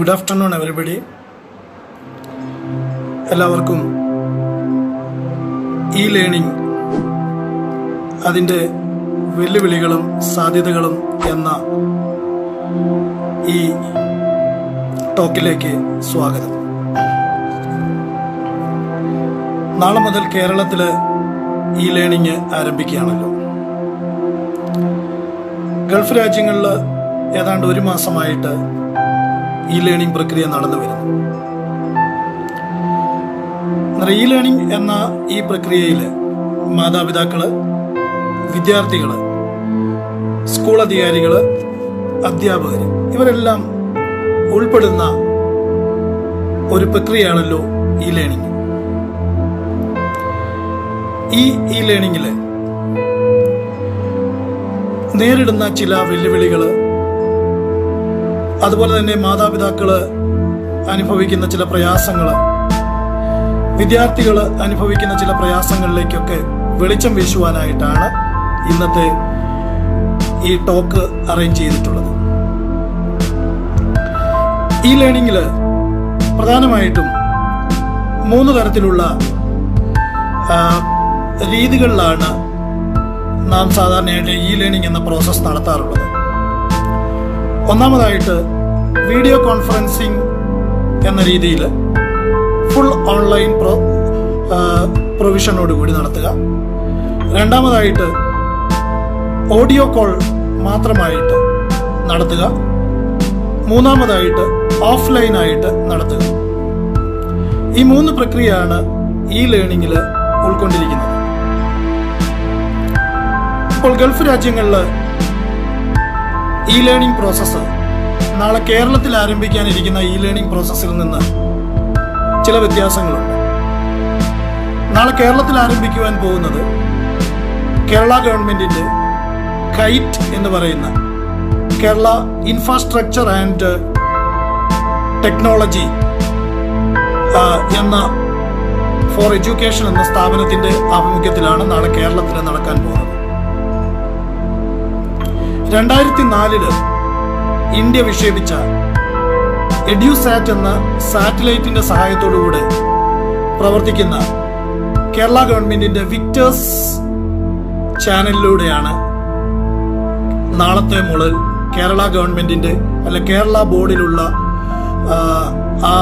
Good afternoon everybody. എല്ലാവർക്കും E learning അതിൻ്റെ വെല്ലുവിളികളും സാധ്യതകളും എന്ന ഈ ടോക്കിലേക്ക് സ്വാഗതം. നാളെ മുതൽ കേരളത്തിൽ ഇ ലേണിംഗ് ആരംഭിക്കുകയാണല്ലോ. ഗൾഫ് രാജ്യങ്ങളിൽ ഏതാണ്ട് ഒരു മാസമായിട്ട് ഇ ലേണിംഗ് പ്രക്രിയ നടന്നു വരുന്നു. ഇ ലേണിംഗ് എന്ന ഈ പ്രക്രിയയിൽ മാതാപിതാക്കള്, വിദ്യാർത്ഥികള്, സ്കൂൾ അധികാരികള്, അധ്യാപകര് ഇവരെല്ലാം ഉൾപ്പെടുന്ന ഒരു പ്രക്രിയയാണല്ലോ ഇ ലേണിംഗ്. ഈ ലേണിംഗില് നേരിടുന്ന ചില വെല്ലുവിളികള്, അതുപോലെ തന്നെ മാതാപിതാക്കള് അനുഭവിക്കുന്ന ചില പ്രയാസങ്ങള്, വിദ്യാർത്ഥികള് അനുഭവിക്കുന്ന ചില പ്രയാസങ്ങളിലേക്കൊക്കെ വെളിച്ചം വീശുവാനായിട്ടാണ് ഇന്നത്തെ ഈ ടോക്ക് അറേഞ്ച് ചെയ്തിട്ടുള്ളത്. ഈ ലേണിംഗില് പ്രധാനമായിട്ടും 3 തരത്തിലുള്ള രീതികളിലാണ് നാം സാധാരണയായിട്ട് ഇ ലേണിംഗ് എന്ന പ്രോസസ്സ് നടത്താറുള്ളത്. ഒന്നാമതായിട്ട് വീഡിയോ കോൺഫറൻസിങ് എന്ന രീതിയിൽ ഫുൾ ഓൺലൈൻ പ്രൊവിഷനോടുകൂടി നടത്തുക. രണ്ടാമതായിട്ട് ഓഡിയോ കോൾ മാത്രമായിട്ട് നടത്തുക. മൂന്നാമതായിട്ട് ഓഫ്ലൈനായിട്ട് നടത്തുക. ഈ 3 പ്രക്രിയയാണ് ഇ ലേണിംഗിൽ ഉൾക്കൊണ്ടിരിക്കുന്നത്. ഇപ്പോൾ ഗൾഫ് രാജ്യങ്ങളിൽ ഇ ലേണിംഗ് പ്രോസസ്സ് നാളെ കേരളത്തിൽ ആരംഭിക്കാനിരിക്കുന്ന ഇ ലേണിംഗ് പ്രോസസ്സിൽ നിന്ന് ചില വ്യത്യാസങ്ങളുണ്ട്. നാളെ കേരളത്തിൽ ആരംഭിക്കുവാൻ പോകുന്നത് കേരള ഗവൺമെന്റിന്റെ കൈറ്റ് എന്ന് പറയുന്ന കേരള ഇൻഫ്രാസ്ട്രക്ചർ ആൻഡ് ടെക്നോളജി എന്ന ഫോർ എഡ്യൂക്കേഷൻ എന്ന സ്ഥാപനത്തിന്റെ ആഭിമുഖ്യത്തിലാണ് നാളെ കേരളത്തിൽ നടക്കാൻ പോകുന്നത്. 2004 ഇന്ത്യ വിക്ഷേപിച്ച എഡ്യൂസാറ്റ് എന്ന സാറ്റലൈറ്റിന്റെ സഹായത്തോടുകൂടെ പ്രവർത്തിക്കുന്ന കേരള ഗവൺമെന്റിന്റെ വിക്ടേഴ്സ് ചാനലിലൂടെയാണ് നാളത്തെ മുതൽ കേരള ഗവൺമെന്റിന്റെ കേരള ബോർഡിലുള്ള ആ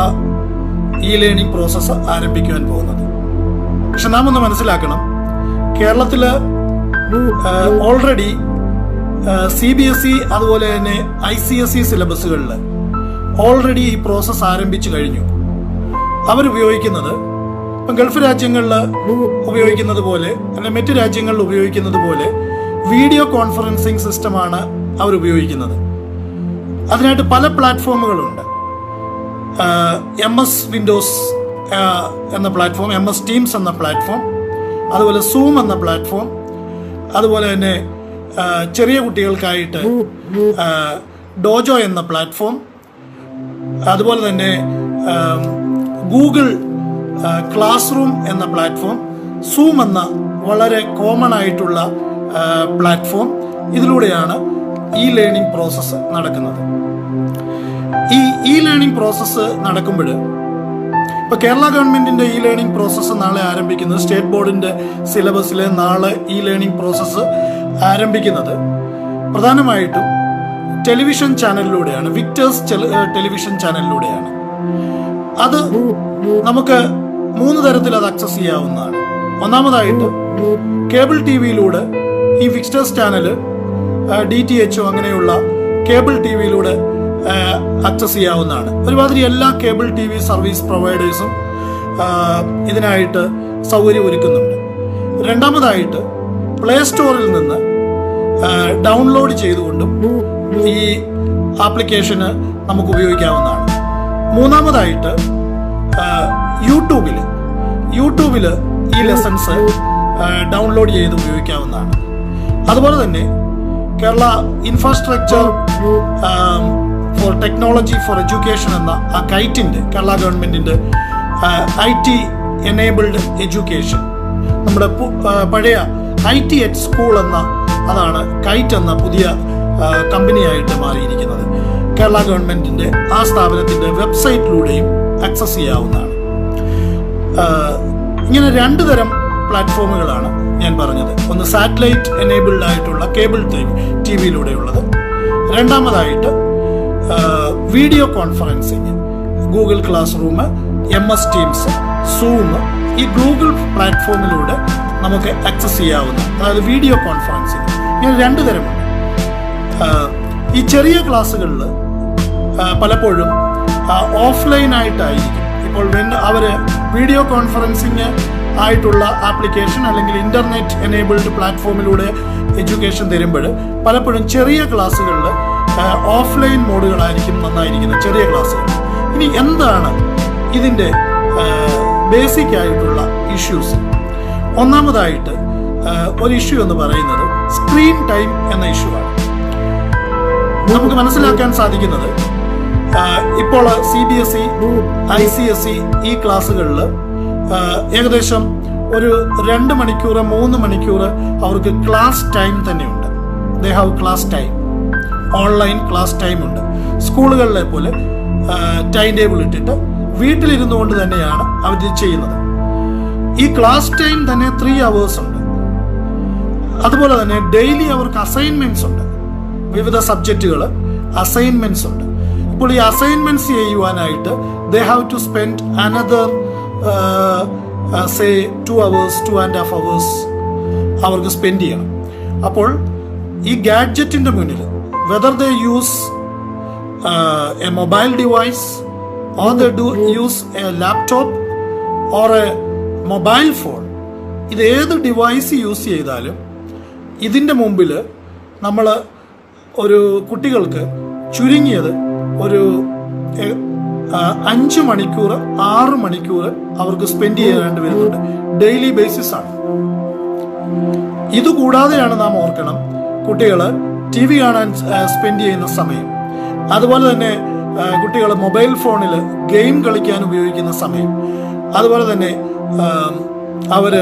ഇ ലേണിംഗ് പ്രോസസ്സ് ആരംഭിക്കുവാൻ പോകുന്നത്. പക്ഷെ നാം ഒന്ന് മനസ്സിലാക്കണം, കേരളത്തില് ഓൾറെഡി CBSE അതുപോലെ തന്നെ ICSE സിലബസുകളിൽ ഓൾറെഡി ഈ പ്രോസസ്സ് ആരംഭിച്ചു കഴിഞ്ഞു. അവരുപയോഗിക്കുന്നത് ഇപ്പം ഗൾഫ് രാജ്യങ്ങളിൽ ഉപയോഗിക്കുന്നത് പോലെ അല്ലെങ്കിൽ മറ്റു രാജ്യങ്ങളിൽ ഉപയോഗിക്കുന്നത് പോലെ വീഡിയോ കോൺഫറൻസിങ് സിസ്റ്റമാണ് അവർ ഉപയോഗിക്കുന്നത്. അതിനായിട്ട് പല പ്ലാറ്റ്ഫോമുകളുണ്ട്. MS വിൻഡോസ് എന്ന പ്ലാറ്റ്ഫോം, MS ടീംസ് എന്ന പ്ലാറ്റ്ഫോം, അതുപോലെ സൂം എന്ന പ്ലാറ്റ്ഫോം, അതുപോലെ തന്നെ ചെറിയ കുട്ടികൾക്കായിട്ട് ഡോജോ എന്ന പ്ലാറ്റ്ഫോം, അതുപോലെ തന്നെ ഗൂഗിൾ ക്ലാസ് റൂം എന്ന പ്ലാറ്റ്ഫോം, സൂം എന്ന വളരെ കോമൺ ആയിട്ടുള്ള പ്ലാറ്റ്ഫോം. ഇതിലൂടെയാണ് ഇ ലേണിംഗ് പ്രോസസ്സ് നടക്കുന്നത്. ഈ ലേണിംഗ് പ്രോസസ്സ് നടക്കുമ്പോൾ ഇപ്പൊ കേരള ഗവൺമെന്റിന്റെ ഇ ലേണിംഗ് പ്രോസസ്സ് നാളെ ആരംഭിക്കുന്നത്, സ്റ്റേറ്റ് ബോർഡിന്റെ സിലബസിലെ നാളെ ഇ ലേണിംഗ് പ്രോസസ്സ് ആരംഭിക്കുന്നത് പ്രധാനമായിട്ടും ടെലിവിഷൻ ചാനലിലൂടെയാണ്, വിക്ടേഴ്സ് ടെലിവിഷൻ ചാനലിലൂടെയാണ്. അത് നമുക്ക് 3 തരത്തിൽ അത് ആക്സസ് ചെയ്യാവുന്നതാണ്. ഒന്നാമതായിട്ട് കേബിൾ TVയിലൂടെ ഈ വിക്ടേഴ്സ് ചാനല് DTH അങ്ങനെയുള്ള കേബിൾ TVയിലൂടെ ആക്സസ് ചെയ്യാവുന്നതാണ്. ഒരുമാതിരി എല്ലാ കേബിൾ TV സർവീസ് പ്രൊവൈഡേഴ്സും ഇതിനായിട്ട് സൗകര്യം ഒരുക്കുന്നുണ്ട്. രണ്ടാമതായിട്ട് പ്ലേ സ്റ്റോറിൽ നിന്ന് ഡൗൺലോഡ് ചെയ്തുകൊണ്ടും ഈ ആപ്ലിക്കേഷന് നമുക്ക് ഉപയോഗിക്കാവുന്നതാണ്. മൂന്നാമതായിട്ട് യൂട്യൂബില് ഈ ലെസൺസ് ഡൗൺലോഡ് ചെയ്ത് ഉപയോഗിക്കാവുന്നതാണ്. അതുപോലെ തന്നെ Kerala infrastructure four technology for education എന്ന ആ കൈറ്റിന്റെ, കേരള ഗവൺമെന്റിന്റെ IT എനേബിൾഡ് എഡ്യൂക്കേഷൻ, നമ്മുടെ പഴയ IT എറ്റ് സ്കൂൾ എന്ന അതാണ് കൈറ്റ് എന്ന പുതിയ കമ്പനിയായിട്ട് മാറിയിരിക്കുന്നത്. കേരള ഗവൺമെൻറ്റിൻ്റെ ആ സ്ഥാപനത്തിൻ്റെ വെബ്സൈറ്റിലൂടെയും ആക്സസ് ചെയ്യാവുന്നതാണ്. ഇങ്ങനെ 2 തരം പ്ലാറ്റ്ഫോമുകളാണ് ഞാൻ പറഞ്ഞത്. ഒന്ന് സാറ്റലൈറ്റ് എനേബിൾഡ് ആയിട്ടുള്ള കേബിൾ ടി വിയിലൂടെയുള്ളത്, രണ്ടാമതായിട്ട് video conferencing, Google class room, MS teams, zoom, ഈ ഗൂഗിൾ പ്ലാറ്റ്ഫോമിലൂടെ നമുക്ക് ആക്സസ് ചെയ്യാവുന്ന, അതായത് വീഡിയോ കോൺഫറൻസിങ്. ഇങ്ങനെ 2 തരമുണ്ട്. ഈ ചെറിയ ക്ലാസ്സുകളിൽ പലപ്പോഴും ഓഫ്ലൈനായിട്ടായിരിക്കും. ഇപ്പോൾ അവർ വീഡിയോ കോൺഫറൻസിങ് ആയിട്ടുള്ള ആപ്ലിക്കേഷൻ അല്ലെങ്കിൽ ഇൻ്റർനെറ്റ് എനേബിൾഡ് പ്ലാറ്റ്ഫോമിലൂടെ എഡ്യൂക്കേഷൻ തരുമ്പോൾ പലപ്പോഴും ചെറിയ ക്ലാസ്സുകളിൽ ഓഫ്ലൈൻ മോഡുകളായിരിക്കും നന്നായിരിക്കുന്നത്, ചെറിയ ക്ലാസ്സുകൾ. ഇനി എന്താണ് ഇതിൻ്റെ ബേസിക് ആയിട്ടുള്ള ഇഷ്യൂസ്? ഒന്നാമതായിട്ട് ഒരു ഇഷ്യൂ എന്ന് പറയുന്നത് സ്ക്രീൻ ടൈം എന്ന ഇഷ്യൂ ആണ്. നമുക്ക് മനസ്സിലാക്കാൻ സാധിക്കുന്നത് ഇപ്പോൾ CBSE, ICSE ഈ ക്ലാസ്സുകളിൽ ഏകദേശം ഒരു 2 മണിക്കൂർ 3 മണിക്കൂർ അവർക്ക് ക്ലാസ് ടൈം തന്നെയുണ്ട്. They have class time, online class time ഉണ്ട്. സ്കൂളുകളിലെ പോലെ ടൈം ടേബിൾ ഇട്ടിട്ട് വീട്ടിലിരുന്നു കൊണ്ട് തന്നെയാണ് അവർ ചെയ്യുന്നത്. ഈ ക്ലാസ് ടൈം തന്നെ 3 hours ഉണ്ട്. അതുപോലെ തന്നെ ഡെയിലി അവർക്ക് അസൈൻമെന്റ്സ് ഉണ്ട്, വിവിധ സബ്ജക്റ്റുകൾ അസൈൻമെന്റ്സ് ഉണ്ട്. ഇപ്പോൾ ഈ അസൈൻമെന്റ്സ് ചെയ്യുവാനായിട്ട് they have to spend another say 2 hours 2.5 hours അവർക്ക് സ്പെൻഡ് ചെയ്യണം. അപ്പോൾ ഈ ഗാഡ്ജറ്റിൻ്റെ മുന്നിൽ whether they use a mobile device or they do use a laptop or a mobile phone, ഇത് ഏത് ഡിവൈസ് യൂസ് ചെയ്താലും ഇതിൻ്റെ മുമ്പിൽ നമ്മൾ ഒരു കുട്ടികൾക്ക് ചുരുങ്ങിയത് ഒരു 5 മണിക്കൂർ 6 മണിക്കൂർ അവർക്ക് സ്പെൻഡ് ചെയ്യാണ്ട് വരുന്നുണ്ട്. ഡെയിലി ബേസിസ് ആണ്. ഇതുകൂടാതെയാണ് നാം ഓർക്കണം കുട്ടികൾ TV കാണാൻ സ്പെൻഡ് ചെയ്യുന്ന സമയം, അതുപോലെ തന്നെ കുട്ടികൾ മൊബൈൽ ഫോണിൽ ഗെയിം കളിക്കാൻ ഉപയോഗിക്കുന്ന സമയം, അതുപോലെ തന്നെ അവർ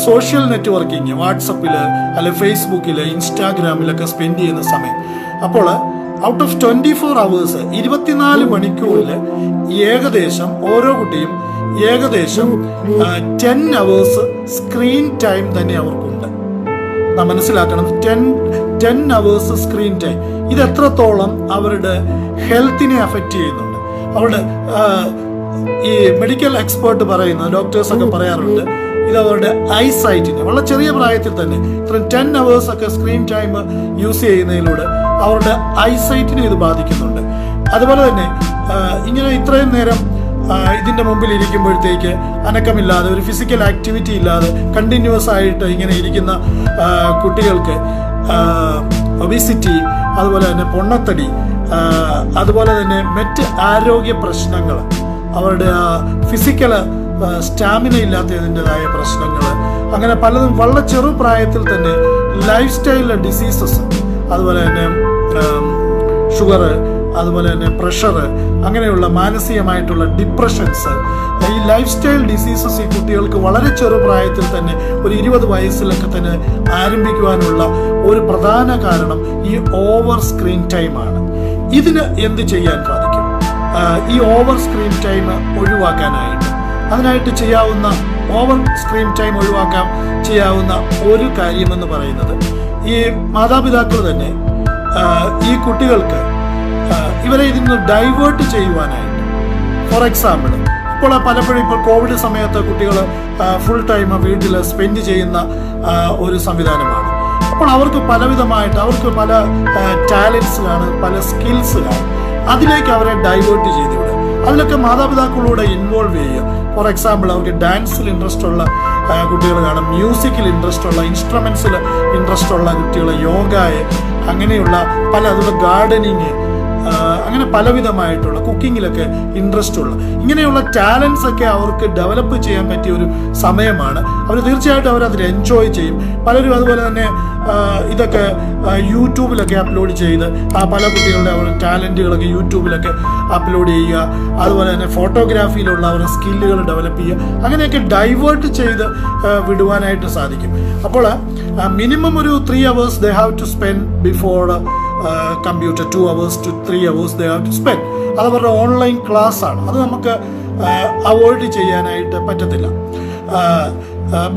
സോഷ്യൽ നെറ്റ്വർക്കിംഗ് വാട്സപ്പിൽ അല്ലെങ്കിൽ ഫേസ്ബുക്കിൽ ഇൻസ്റ്റാഗ്രാമിലൊക്കെ സ്പെൻഡ് ചെയ്യുന്ന സമയം. അപ്പോൾ ഔട്ട് ഓഫ് 24 hours 24 മണിക്കൂറിൽ ഏകദേശം ഓരോ കുട്ടിയും ഏകദേശം 10 hours സ്ക്രീൻ ടൈം തന്നെ അവർക്കുണ്ട്. നാം മനസ്സിലാക്കണം, 10 hours സ്ക്രീൻ ടൈം. ഇത് എത്രത്തോളം അവരുടെ ഹെൽത്തിനെ അഫക്റ്റ് ചെയ്യുന്നുണ്ട്. അവരുടെ ഈ മെഡിക്കൽ എക്സ്പേർട്ട് പറയുന്ന ഡോക്ടേഴ്സൊക്കെ പറയാറുണ്ട്, ഇത് അവരുടെ ഐസൈറ്റിനെ വളരെ ചെറിയ പ്രായത്തിൽ തന്നെ ഇത്രയും 10 hours ഒക്കെ സ്ക്രീൻ ടൈം യൂസ് ചെയ്യുന്നതിലൂടെ അവരുടെ ഐസൈറ്റിനെ ഇത് ബാധിക്കുന്നുണ്ട്. അതുപോലെ തന്നെ ഇങ്ങനെ ഇത്രയും നേരം ഇതിൻ്റെ മുമ്പിൽ ഇരിക്കുമ്പോഴത്തേക്ക് അനക്കമില്ലാതെ ഒരു ഫിസിക്കൽ ആക്ടിവിറ്റി ഇല്ലാതെ കണ്ടിന്യൂസ് ആയിട്ട് ഇങ്ങനെ ഇരിക്കുന്ന കുട്ടികൾക്ക് ഒബിസിറ്റി, അതുപോലെ തന്നെ പൊണ്ണത്തടി, അതുപോലെ തന്നെ മറ്റ് ആരോഗ്യ പ്രശ്നങ്ങൾ, അവരുടെ ഫിസിക്കൽ സ്റ്റാമിന ഇല്ലാത്തതിൻ്റെതായ പ്രശ്നങ്ങൾ, അങ്ങനെ പലതും വളരെ ചെറുപ്രായത്തിൽ തന്നെ ലൈഫ് സ്റ്റൈലിലെ ഡിസീസസ്, അതുപോലെ തന്നെ ഷുഗർ, അതുപോലെ തന്നെ പ്രഷർ, അങ്ങനെയുള്ള മാനസികമായിട്ടുള്ള ഡിപ്രഷൻസ്, ഈ ലൈഫ് സ്റ്റൈൽ ഡിസീസസ് ഈ കുട്ടികൾക്ക് വളരെ ചെറുപ്രായത്തിൽ തന്നെ ഒരു 20 വയസ്സിലൊക്കെ തന്നെ ആരംഭിക്കുവാനുള്ള ഒരു പ്രധാന കാരണം ഈ ഓവർ സ്ക്രീൻ ടൈമാണ്. ഇതിന് എന്ത് ചെയ്യാൻ സാധിക്കും? ഈ ഓവർ സ്ക്രീൻ ടൈം ഒഴിവാക്കാനായിട്ട് അതിനായിട്ട് ചെയ്യാവുന്ന ഓവർ സ്ക്രീൻ ടൈം ഒഴിവാക്കാൻ ചെയ്യാവുന്ന ഒരു കാര്യമെന്ന് പറയുന്നത്, ഈ മാതാപിതാക്കൾ തന്നെ ഈ കുട്ടികൾക്ക് ഇവരെ ഇതിന്ന് ഡൈവേർട്ട് ചെയ്യുവാനായിട്ട്, ഫോർ എക്സാമ്പിൾ ഇപ്പോൾ പലപ്പോഴും ഇപ്പോൾ കോവിഡ് സമയത്ത് കുട്ടികൾ ഫുൾ ടൈം വീട്ടിൽ സ്പെൻഡ് ചെയ്യുന്ന ഒരു സംവിധാനമാണ്. അപ്പോൾ അവർക്ക് പലവിധമായിട്ട് അവർക്ക് പല ടാലൻസ് കാണും, പല സ്കിൽസ് കാണും. അതിലേക്ക് അവരെ ഡൈവേർട്ട് ചെയ്തുവിടുക. അതിലൊക്കെ മാതാപിതാക്കളോട് ഇൻവോൾവ് ചെയ്യുക. ഫോർ എക്സാമ്പിൾ അവർക്ക് ഡാൻസിൽ ഇൻട്രസ്റ്റ് ഉള്ള കുട്ടികൾ കാണും, മ്യൂസിക്കിൽ ഇൻട്രസ്റ്റ് ഉള്ള, ഇൻസ്ട്രുമെൻസിൽ ഇൻട്രസ്റ്റ് ഉള്ള കുട്ടികൾ, യോഗയെ, അങ്ങനെയുള്ള പല, അതുപോലെ ഗാർഡനിങ്, അങ്ങനെ പലവിധമായിട്ടുള്ള കുക്കിങ്ങിലൊക്കെ ഇൻട്രസ്റ്റ് ഉള്ള ഇങ്ങനെയുള്ള ടാലൻസ് ഒക്കെ അവർക്ക് ഡെവലപ്പ് ചെയ്യാൻ പറ്റിയ ഒരു സമയമാണ്. അവർ തീർച്ചയായിട്ടും അവരതിൽ എൻജോയ് ചെയ്യും. പലരും അതുപോലെ തന്നെ ഇതൊക്കെ യൂട്യൂബിലൊക്കെ അപ്ലോഡ് ചെയ്ത് പല കുട്ടികളുടെ അവരുടെ ടാലൻറ്റുകളൊക്കെ യൂട്യൂബിലൊക്കെ അപ്ലോഡ് ചെയ്യുക. അതുപോലെ തന്നെ ഫോട്ടോഗ്രാഫിയിലുള്ള അവരുടെ സ്കില്ലുകൾ ഡെവലപ്പ് ചെയ്യുക. അങ്ങനെയൊക്കെ ഡൈവേർട്ട് ചെയ്ത് വിടുവാനായിട്ട് സാധിക്കും. അപ്പോൾ മിനിമം ഒരു 3 hours they have to spend before computer, 2 hours to 3 hours they have to spend. അത് അവരുടെ ഓൺലൈൻ ക്ലാസ് ആണ്. അത് നമുക്ക് അവോയ്ഡ് ചെയ്യാനായിട്ട് പറ്റത്തില്ല.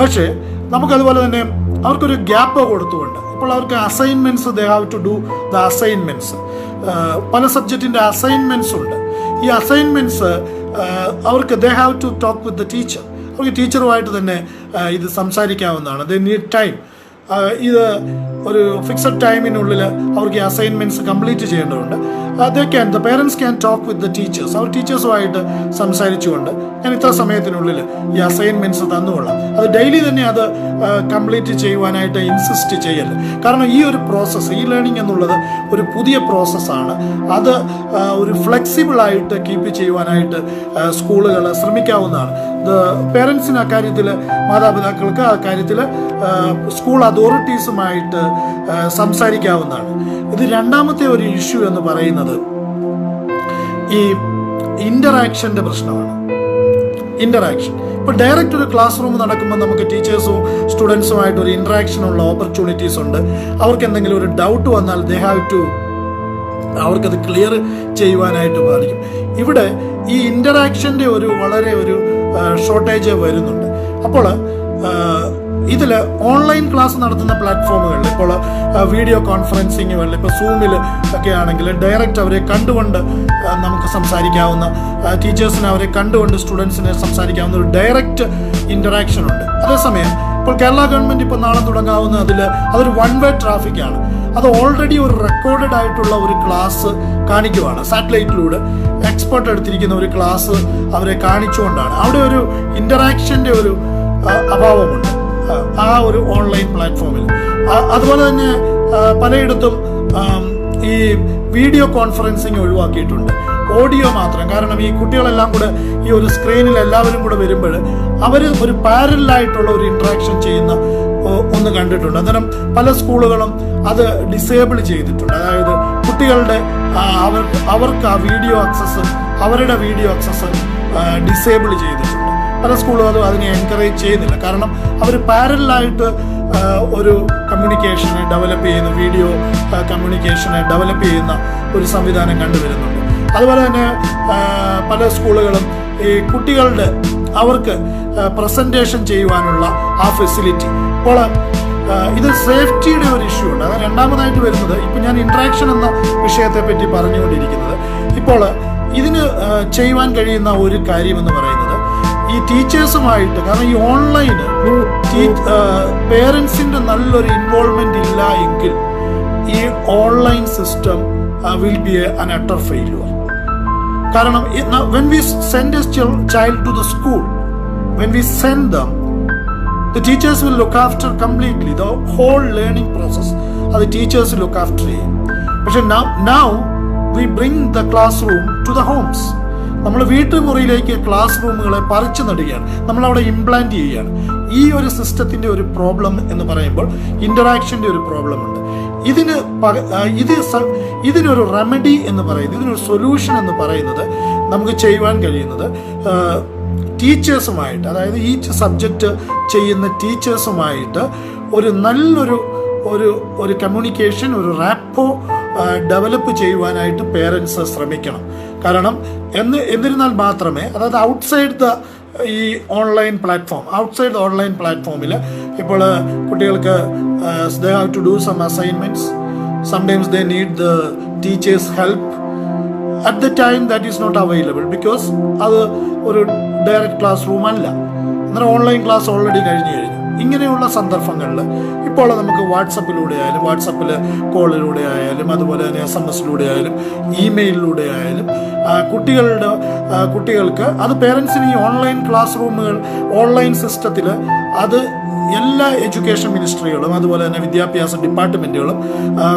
പക്ഷേ നമുക്കതുപോലെ തന്നെ അവർക്കൊരു ഗ്യാപ്പ് കൊടുത്തുകൊണ്ട് ഇപ്പോൾ അവർക്ക് assignments they have to do the assignments. പല സബ്ജക്റ്റിൻ്റെ അസൈൻമെൻറ്റ്സ് ഉണ്ട്. ഈ അസൈൻമെൻറ്റ്സ് അവർക്ക് they have to talk with the teacher. അവർക്ക് ടീച്ചറുമായിട്ട് തന്നെ ഇത് സംസാരിക്കാവുന്നതാണ്. They need time. ഇത് ഒരു ഫിക്സഡ് ടൈമിനുള്ളിൽ അവർക്ക് ഈ അസൈൻമെൻറ്റ്സ് കംപ്ലീറ്റ് ചെയ്യേണ്ടതുണ്ട്. The parents can talk with the teachers. അവർ ടീച്ചേഴ്സുമായിട്ട് സംസാരിച്ചുകൊണ്ട് ഞാൻ ഇത്ര സമയത്തിനുള്ളിൽ ഈ അസൈൻമെൻറ്റ്സ് തന്നുകൊള്ളാം. അത് ഡെയിലി തന്നെ അത് കംപ്ലീറ്റ് ചെയ്യുവാനായിട്ട് ഇൻസിസ്റ്റ് ചെയ്യല്ല. കാരണം ഈ ഒരു പ്രോസസ്സ്, ഈ ലേണിംഗ് എന്നുള്ളത് ഒരു പുതിയ പ്രോസസ്സാണ്. അത് ഒരു ഫ്ലെക്സിബിളായിട്ട് കീപ്പ് ചെയ്യുവാനായിട്ട് സ്കൂളുകൾ ശ്രമിക്കാവുന്നതാണ്. പേരൻസിന് അക്കാര്യത്തിൽ, മാതാപിതാക്കൾക്ക് അക്കാര്യത്തിൽ സ്കൂൾ അതോറിറ്റീസുമായിട്ട് സംസാരിക്കാവുന്നതാണ്. ഇത് രണ്ടാമത്തെ ഒരു ഇഷ്യൂ എന്ന് പറയുന്നത് ഈ ഇൻ്ററാക്ഷൻ്റെ പ്രശ്നമാണ്. ഇൻ്ററാക്ഷൻ ഇപ്പോൾ ഡയറക്റ്റ് ഒരു ക്ലാസ് റൂം നടക്കുമ്പോൾ നമുക്ക് ടീച്ചേഴ്സും സ്റ്റുഡൻസുമായിട്ട് ഒരു ഇൻട്രാക്ഷനുള്ള ഓപ്പർച്യൂണിറ്റീസ് ഉണ്ട്. അവർക്ക് എന്തെങ്കിലും ഒരു ഡൗട്ട് വന്നാൽ ദേ ഹാവ് ടു അവർക്കത് ക്ലിയർ ചെയ്യുവാനായിട്ട് സാധിക്കും. ഇവിടെ ഈ ഇൻ്ററാക്ഷൻ്റെ വളരെ ഒരു ഷോർട്ടേജ് വരുന്നുണ്ട്. അപ്പോൾ ഇതിൽ ഓൺലൈൻ ക്ലാസ് നടത്തുന്ന പ്ലാറ്റ്ഫോമുകളിൽ ഇപ്പോൾ വീഡിയോ കോൺഫറൻസിങ്ങുകളിൽ ഇപ്പോൾ സൂമിൽ ഒക്കെ ആണെങ്കിൽ ഡയറക്റ്റ് അവരെ കണ്ടുകൊണ്ട് നമുക്ക് സംസാരിക്കാവുന്ന, ടീച്ചേഴ്സിനെ അവരെ കണ്ടുകൊണ്ട് സ്റ്റുഡൻസിനെ സംസാരിക്കാവുന്ന ഒരു ഡയറക്റ്റ് ഇൻ്ററാക്ഷൻ ഉണ്ട്. അതേസമയം ഇപ്പോൾ കേരള ഗവൺമെൻറ് ഇപ്പോൾ നാളെ തുടങ്ങാവുന്ന അതൊരു വൺ വേ ട്രാഫിക്കാണ്. അത് ഓൾറെഡി ഒരു റെക്കോർഡഡ് ആയിട്ടുള്ള ഒരു ക്ലാസ് കാണിക്കുവാണ്. സാറ്റലൈറ്റിലൂടെ എക്സ്പെർട്ട് എടുത്തിരിക്കുന്ന ഒരു ക്ലാസ് അവരെ കാണിച്ചുകൊണ്ടാണ്. അവിടെ ഒരു ഇൻ്ററാക്ഷൻ്റെ ഒരു അഭാവമുണ്ട് ആ ഒരു ഓൺലൈൻ പ്ലാറ്റ്ഫോമിൽ. അതുപോലെ തന്നെ പലയിടത്തും ഈ വീഡിയോ കോൺഫറൻസിങ് ഒഴിവാക്കിയിട്ടുണ്ട്. ഓഡിയോ മാത്രം. കാരണം ഈ കുട്ടികളെല്ലാം കൂടെ ഈ ഒരു സ്ക്രീനിൽ എല്ലാവരും കൂടെ വരുമ്പോൾ അവർ ഒരു പാരലായിട്ടുള്ള ഒരു ഇൻട്രാക്ഷൻ ചെയ്യുന്ന ഒന്ന് കണ്ടിട്ടുണ്ട്. അന്നേരം പല സ്കൂളുകളും അത് ഡിസേബിൾ ചെയ്തിട്ടുണ്ട്. അതായത് കുട്ടികളുടെ അവർക്ക് ആ വീഡിയോ ആക്സസ്, അവരുടെ വീഡിയോ ആക്സസ് ഡിസേബിൾ ചെയ്തിട്ടുണ്ട്. പല സ്കൂളുകളും അതിനെ എൻകറേജ് ചെയ്യുന്നില്ല. കാരണം അവർ പാരലായിട്ട് ഒരു കമ്മ്യൂണിക്കേഷനെ ഡെവലപ്പ് ചെയ്യുന്ന, വീഡിയോ കമ്മ്യൂണിക്കേഷനെ ഡെവലപ്പ് ചെയ്യുന്ന ഒരു സംവിധാനം കണ്ടുവരുന്നുണ്ട്. അതുപോലെ തന്നെ പല സ്കൂളുകളും ഈ കുട്ടികളുടെ അവർക്ക് പ്രസൻറ്റേഷൻ ചെയ്യുവാനുള്ള ആ ഫെസിലിറ്റി. ഇപ്പോൾ ഇത് സേഫ്റ്റിയുടെ ഒരു ഇഷ്യൂ ഉണ്ട്. അത് രണ്ടാമതായിട്ട് വരുന്നത്, ഇപ്പം ഞാൻ ഇൻട്രാക്ഷൻ എന്ന വിഷയത്തെ പറ്റി പറഞ്ഞുകൊണ്ടിരിക്കുന്നത്. ഇപ്പോൾ ഇതിന് ചെയ്യുവാൻ കഴിയുന്ന ഒരു കാര്യമെന്ന് പറയുന്നത് ഈ ടീച്ചേഴ്സുമായിട്ട്, കാരണം ഈ ഓൺലൈന് പേരൻസിൻ്റെ നല്ലൊരു ഇൻവോൾവ്മെൻ്റ് ഇല്ല എങ്കിൽ ഈ online system will be an utter failure. കാരണം when we send a child to the school, when we send them, the teachers will look after completely the whole learning process. The teachers will look after it. പക്ഷെ now we bring the classroom to the homes. നമ്മൾ വീട്ടുമുറിയിലേക്ക് class റൂമുകളെ പറിച്ചു നടുകയാണ്, നമ്മളവിടെ implant ചെയ്യുകയാണ്. ഈ ഒരു സിസ്റ്റത്തിൻ്റെ ഒരു problem എന്ന് പറയുമ്പോൾ ഇൻ്ററാക്ഷൻ്റെ ഒരു പ്രോബ്ലം ഉണ്ട്. ഇതിനൊരു റെമഡി എന്ന് പറയുന്നത്, ഇതിനൊരു സൊല്യൂഷൻ എന്ന് പറയുന്നത് നമുക്ക് ചെയ്യുവാൻ കഴിയുന്നത് ടീച്ചേഴ്സുമായിട്ട്, അതായത് ഈ സബ്ജക്റ്റ് ചെയ്യുന്ന ടീച്ചേഴ്സുമായിട്ട് ഒരു നല്ലൊരു ഒരു കമ്മ്യൂണിക്കേഷൻ, ഒരു റാപ്പോ ഡെവലപ്പ് ചെയ്യുവാനായിട്ട് പേരൻസ് ശ്രമിക്കണം. കാരണം എന്നിരുന്നാൽ മാത്രമേ, അതായത് ഔട്ട്സൈഡ് ഈ ഓൺലൈൻ പ്ലാറ്റ്ഫോമിൽ ഇപ്പോൾ കുട്ടികൾക്ക് they have to do some assignments. Sometimes they need the teacher's help. At the time that is not available because അത് ഒരു ഡയറക്റ്റ് ക്ലാസ് റൂം അല്ല. എന്നാൽ ഓൺലൈൻ ക്ലാസ് ഓൾറെഡി കഴിഞ്ഞു. ഇങ്ങനെയുള്ള സന്ദർഭങ്ങളിൽ ഇപ്പോൾ നമുക്ക് വാട്സപ്പിലൂടെ ആയാലും, വാട്സപ്പിൽ കോളിലൂടെ ആയാലും, അതുപോലെ തന്നെ SMS-ലൂടെ ആയാലും, ഇമെയിലിലൂടെ ആയാലും കുട്ടികൾക്ക് അത് പേരൻസിന് ഈ ഓൺലൈൻ ക്ലാസ് റൂമുകൾ, ഓൺലൈൻ സിസ്റ്റത്തിൽ അത് എല്ലാ എഡ്യൂക്കേഷൻ മിനിസ്ട്രികളും അതുപോലെ തന്നെ വിദ്യാഭ്യാസ ഡിപ്പാർട്ട്മെൻറ്റുകളും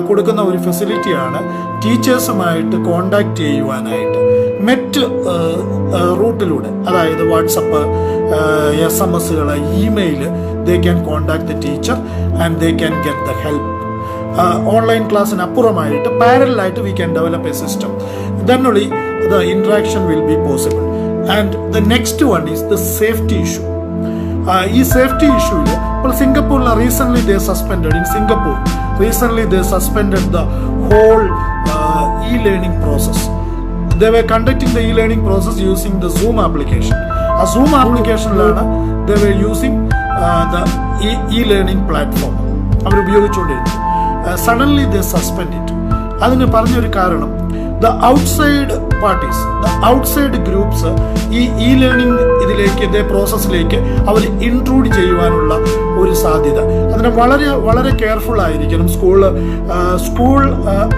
കൊടുക്കുന്ന ഒരു ഫെസിലിറ്റിയാണ് ടീച്ചേഴ്സുമായിട്ട് കോണ്ടാക്ട് ചെയ്യുവാനായിട്ട് മെറ്റ് റൂട്ടിലൂടെ. അതായത് വാട്സപ്പ്, SMS-കൾ, email, they can contact the teacher and they can get the help. Online ക്ലാസ്സിന് അപ്പുറമായിട്ട് പാരലായിട്ട് we can develop a system. Then only the interaction will be possible. And the next one is the safety issue. ഈ safety ഇഷ്യൂവിൽ ഇപ്പോൾ സിംഗപ്പൂരിൽ recently they suspended the whole e-learning process. They were conducting the e-learning process using the Zoom application. A Zoom application they were using the e-learning platform. Our ഉപയോഗിച്ചുകൊണ്ടിരുന്നു. Suddenly they suspend it. അതിന് പറഞ്ഞൊരു കാരണം the outside parties, the outside groups ഈ e-learning ഇതിലേക്ക് പ്രോസസ്സിലേക്ക് അവർ intrude ചെയ്യുവാനുള്ള ഒരു സാധ്യത. അതിന് വളരെ വളരെ കെയർഫുൾ ആയിരിക്കണം സ്കൂൾ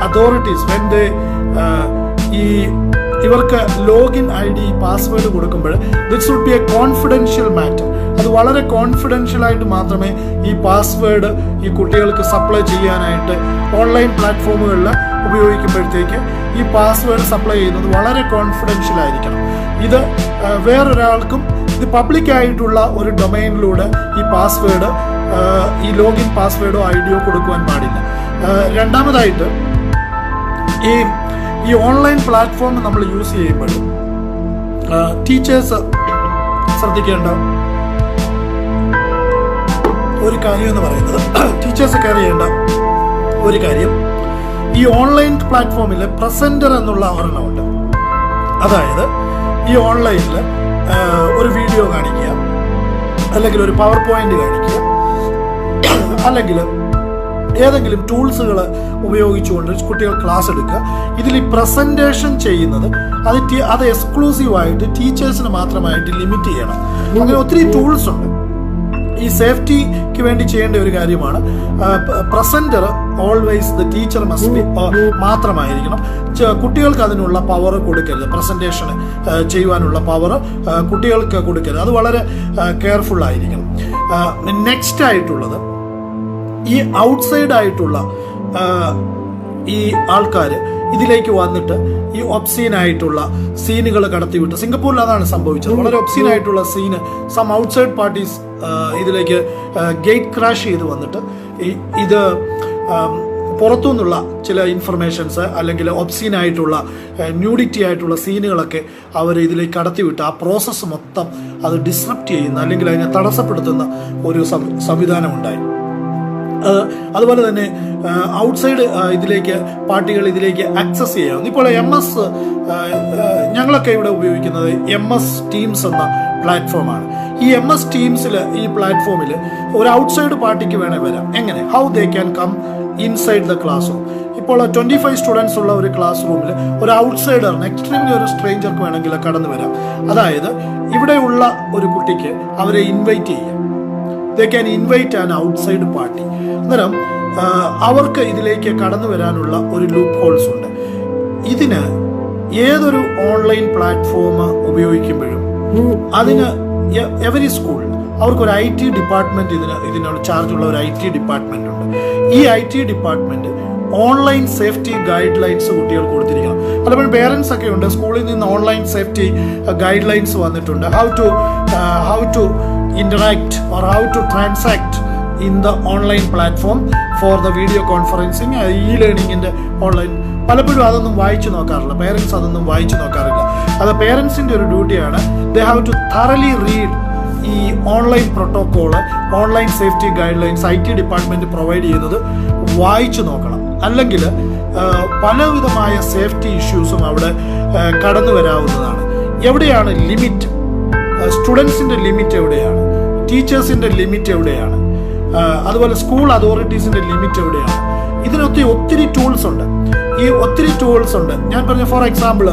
അതോറിറ്റീസ് വെൻ ദേ ഇവർക്ക് ലോഗിൻ ID പാസ്വേഡ് കൊടുക്കുമ്പോൾ this would be a confidential matter. അത് വളരെ കോൺഫിഡൻഷ്യൽ ആയിട്ട് മാത്രമേ ഈ പാസ്വേഡ് ഈ കുട്ടികൾക്ക് സപ്ലൈ ചെയ്യാനായിട്ട് ഓൺലൈൻ പ്ലാറ്റ്ഫോമുകളിൽ ഉപയോഗിക്കുമ്പോഴത്തേക്ക് ഈ പാസ്വേഡ് സപ്ലൈ ചെയ്യുന്നത് വളരെ കോൺഫിഡൻഷ്യൽ ആയിരിക്കണം. ഇത് വേറൊരാൾക്കും ഇത് പബ്ലിക്കായിട്ടുള്ള ഒരു ഡൊമൈനിലൂടെ ഈ പാസ്വേഡ് ഈ ലോഗിൻ പാസ്വേഡോ ID കൊടുക്കുവാൻ പാടില്ല. രണ്ടാമതായിട്ട് ഈ ഓൺലൈൻ പ്ലാറ്റ്ഫോം നമ്മൾ യൂസ് ചെയ്യുമ്പോൾ ടീച്ചേഴ്സ് ശ്രദ്ധിക്കേണ്ട ഒരു കാര്യം എന്ന് പറയുന്നത് ടീച്ചേഴ്സ് കെയർ ചെയ്യേണ്ട ഒരു കാര്യം ഈ ഓൺലൈൻ പ്ലാറ്റ്ഫോമിൽ പ്രസൻറ്റർ എന്നുള്ള ഒരെണ്ണമുണ്ട്. അതായത് ഈ ഓൺലൈനിൽ ഒരു വീഡിയോ കാണിക്കുക, അല്ലെങ്കിൽ ഒരു പവർ പോയിന്റ് കാണിക്കുക, അല്ലെങ്കിൽ ഏതെങ്കിലും ടൂൾസുകൾ ഉപയോഗിച്ചുകൊണ്ട് കുട്ടികൾ ക്ലാസ് എടുക്കുക. ഇതിൽ ഈ പ്രസൻറ്റേഷൻ ചെയ്യുന്നത് അത് എക്സ്ക്ലൂസീവായിട്ട് ടീച്ചേഴ്സിന് മാത്രമായിട്ട് ലിമിറ്റ് ചെയ്യണം. അങ്ങനെ ഒത്തിരി ടൂൾസ് ഉണ്ട്. ഈ സേഫ്റ്റിക്ക് വേണ്ടി ചെയ്യേണ്ട ഒരു കാര്യമാണ് presenter always the teacher must be മാത്രമായിരിക്കണം. കുട്ടികൾക്ക് അതിനുള്ള പവർ കൊടുക്കരുത്. പ്രസൻറ്റേഷൻ ചെയ്യുവാനുള്ള പവർ കുട്ടികൾക്ക് കൊടുക്കരുത്. അത് വളരെ കെയർഫുൾ ആയിരിക്കണം. നെക്സ്റ്റ് ആയിട്ടുള്ളത് ഈ ഔട്ട്സൈഡ് ആയിട്ടുള്ള ഈ ആൾക്കാർ ഇതിലേക്ക് വന്നിട്ട് ഈ ഒബ്സീൻ ആയിട്ടുള്ള സീനുകൾ കടത്തിവിട്ട്, സിംഗപ്പൂരിൽ അതാണ് സംഭവിച്ചത്. വളരെ ഒബ്സീൻ ആയിട്ടുള്ള സീന് സം ഔട്ട്സൈഡ് പാർട്ടീസ് ഇതിലേക്ക് ഗേറ്റ് ക്രാഷ് ചെയ്ത് വന്നിട്ട് ഇത് പുറത്തുനിന്നുള്ള ചില ഇൻഫർമേഷൻസ് അല്ലെങ്കിൽ ഒബ്സീൻ ആയിട്ടുള്ള ന്യൂഡിറ്റി ആയിട്ടുള്ള സീനുകളൊക്കെ അവർ ഇതിലേക്ക് കടത്തിവിട്ട് ആ പ്രോസസ്സ് മൊത്തം അത് ഡിസ്റപ്റ്റ് ചെയ്യുന്ന അല്ലെങ്കിൽ അതിനെ തടസ്സപ്പെടുത്തുന്ന ഒരു സംവിധാനം ഉണ്ടായി. അതുപോലെ തന്നെ ഔട്ട്സൈഡ് പാർട്ടികൾ ഇതിലേക്ക് ആക്സസ് ചെയ്യാം. ഇപ്പോൾ MS ഞങ്ങളൊക്കെ ഇവിടെ ഉപയോഗിക്കുന്നത് MS Teams എന്ന പ്ലാറ്റ്ഫോമാണ്. ഈ MS Teamsൽ ഈ പ്ലാറ്റ്ഫോമിൽ ഒരു ഔട്ട്സൈഡ് പാർട്ടിക്ക് വേണേ വരാം. എങ്ങനെ? How they can come inside the classroom. ഇപ്പോൾ 25 സ്റ്റുഡൻസ് ഉള്ള ഒരു ക്ലാസ് റൂമിൽ ഒരു ഔട്ട്സൈഡറിന് എക്സ്ട്രീംലി ഒരു സ്ട്രേഞ്ചർക്ക് വേണമെങ്കിൽ കടന്നു വരാം. അതായത് ഇവിടെയുള്ള ഒരു കുട്ടിക്ക് അവരെ ഇൻവൈറ്റ് ചെയ്യാം. They can invite an outside party. അന്നേരം അവർക്ക് ഇതിലേക്ക് കടന്നു വരാനുള്ള ഒരു ലൂപ്പ് ഹോൾസ് ഉണ്ട്. ഇതിന് ഏതൊരു ഓൺലൈൻ പ്ലാറ്റ്ഫോം ഉപയോഗിക്കുമ്പോഴും അതിന് എവരി സ്കൂൾ അവർക്കൊരു IT ഡിപ്പാർട്ട്മെന്റ് ഇതിനുള്ള ചാർജുള്ള ഒരു IT ഡിപ്പാർട്ട്മെന്റ് ഉണ്ട്. ഈ IT department online safety guidelines കുട്ടികൾക്ക് കൊടുത്തിരിക്കണം. പലപ്പോഴും പേരൻസ് ഒക്കെ ഉണ്ട്, സ്കൂളിൽ നിന്ന് ഓൺലൈൻ സേഫ്റ്റി ഗൈഡ് ലൈൻസ് വന്നിട്ടുണ്ട്. How to interact or how to transact in the online platform for the video conferencing, e-learning online. പലപ്പോഴും അതൊന്നും വായിച്ചു നോക്കാറില്ല, പേരൻസ് അതൊന്നും വായിച്ചു നോക്കാറില്ല. അത് പേരൻസിൻ്റെ ഒരു ഡ്യൂട്ടിയാണ്. They have to thoroughly read ഈ online protocol, online safety guidelines IT department provide ചെയ്യുന്നത് വായിച്ചു നോക്കണം. അല്ലെങ്കിൽ പലവിധമായ സേഫ്റ്റി ഇഷ്യൂസും അവിടെ കടന്നു വരാവുന്നതാണ്. എവിടെയാണ് ലിമിറ്റ്? സ്റ്റുഡൻസിൻ്റെ ലിമിറ്റ് എവിടെയാണ്? ടീച്ചേഴ്സിൻ്റെ ലിമിറ്റ് എവിടെയാണ്? അതുപോലെ സ്കൂൾ അതോറിറ്റീസിൻ്റെ ലിമിറ്റ് എവിടെയാണ്? ഇതിനൊത്തിരി ഒത്തിരി ടൂൾസ് ഉണ്ട്. ഞാൻ പറഞ്ഞ ഫോർ എക്സാമ്പിൾ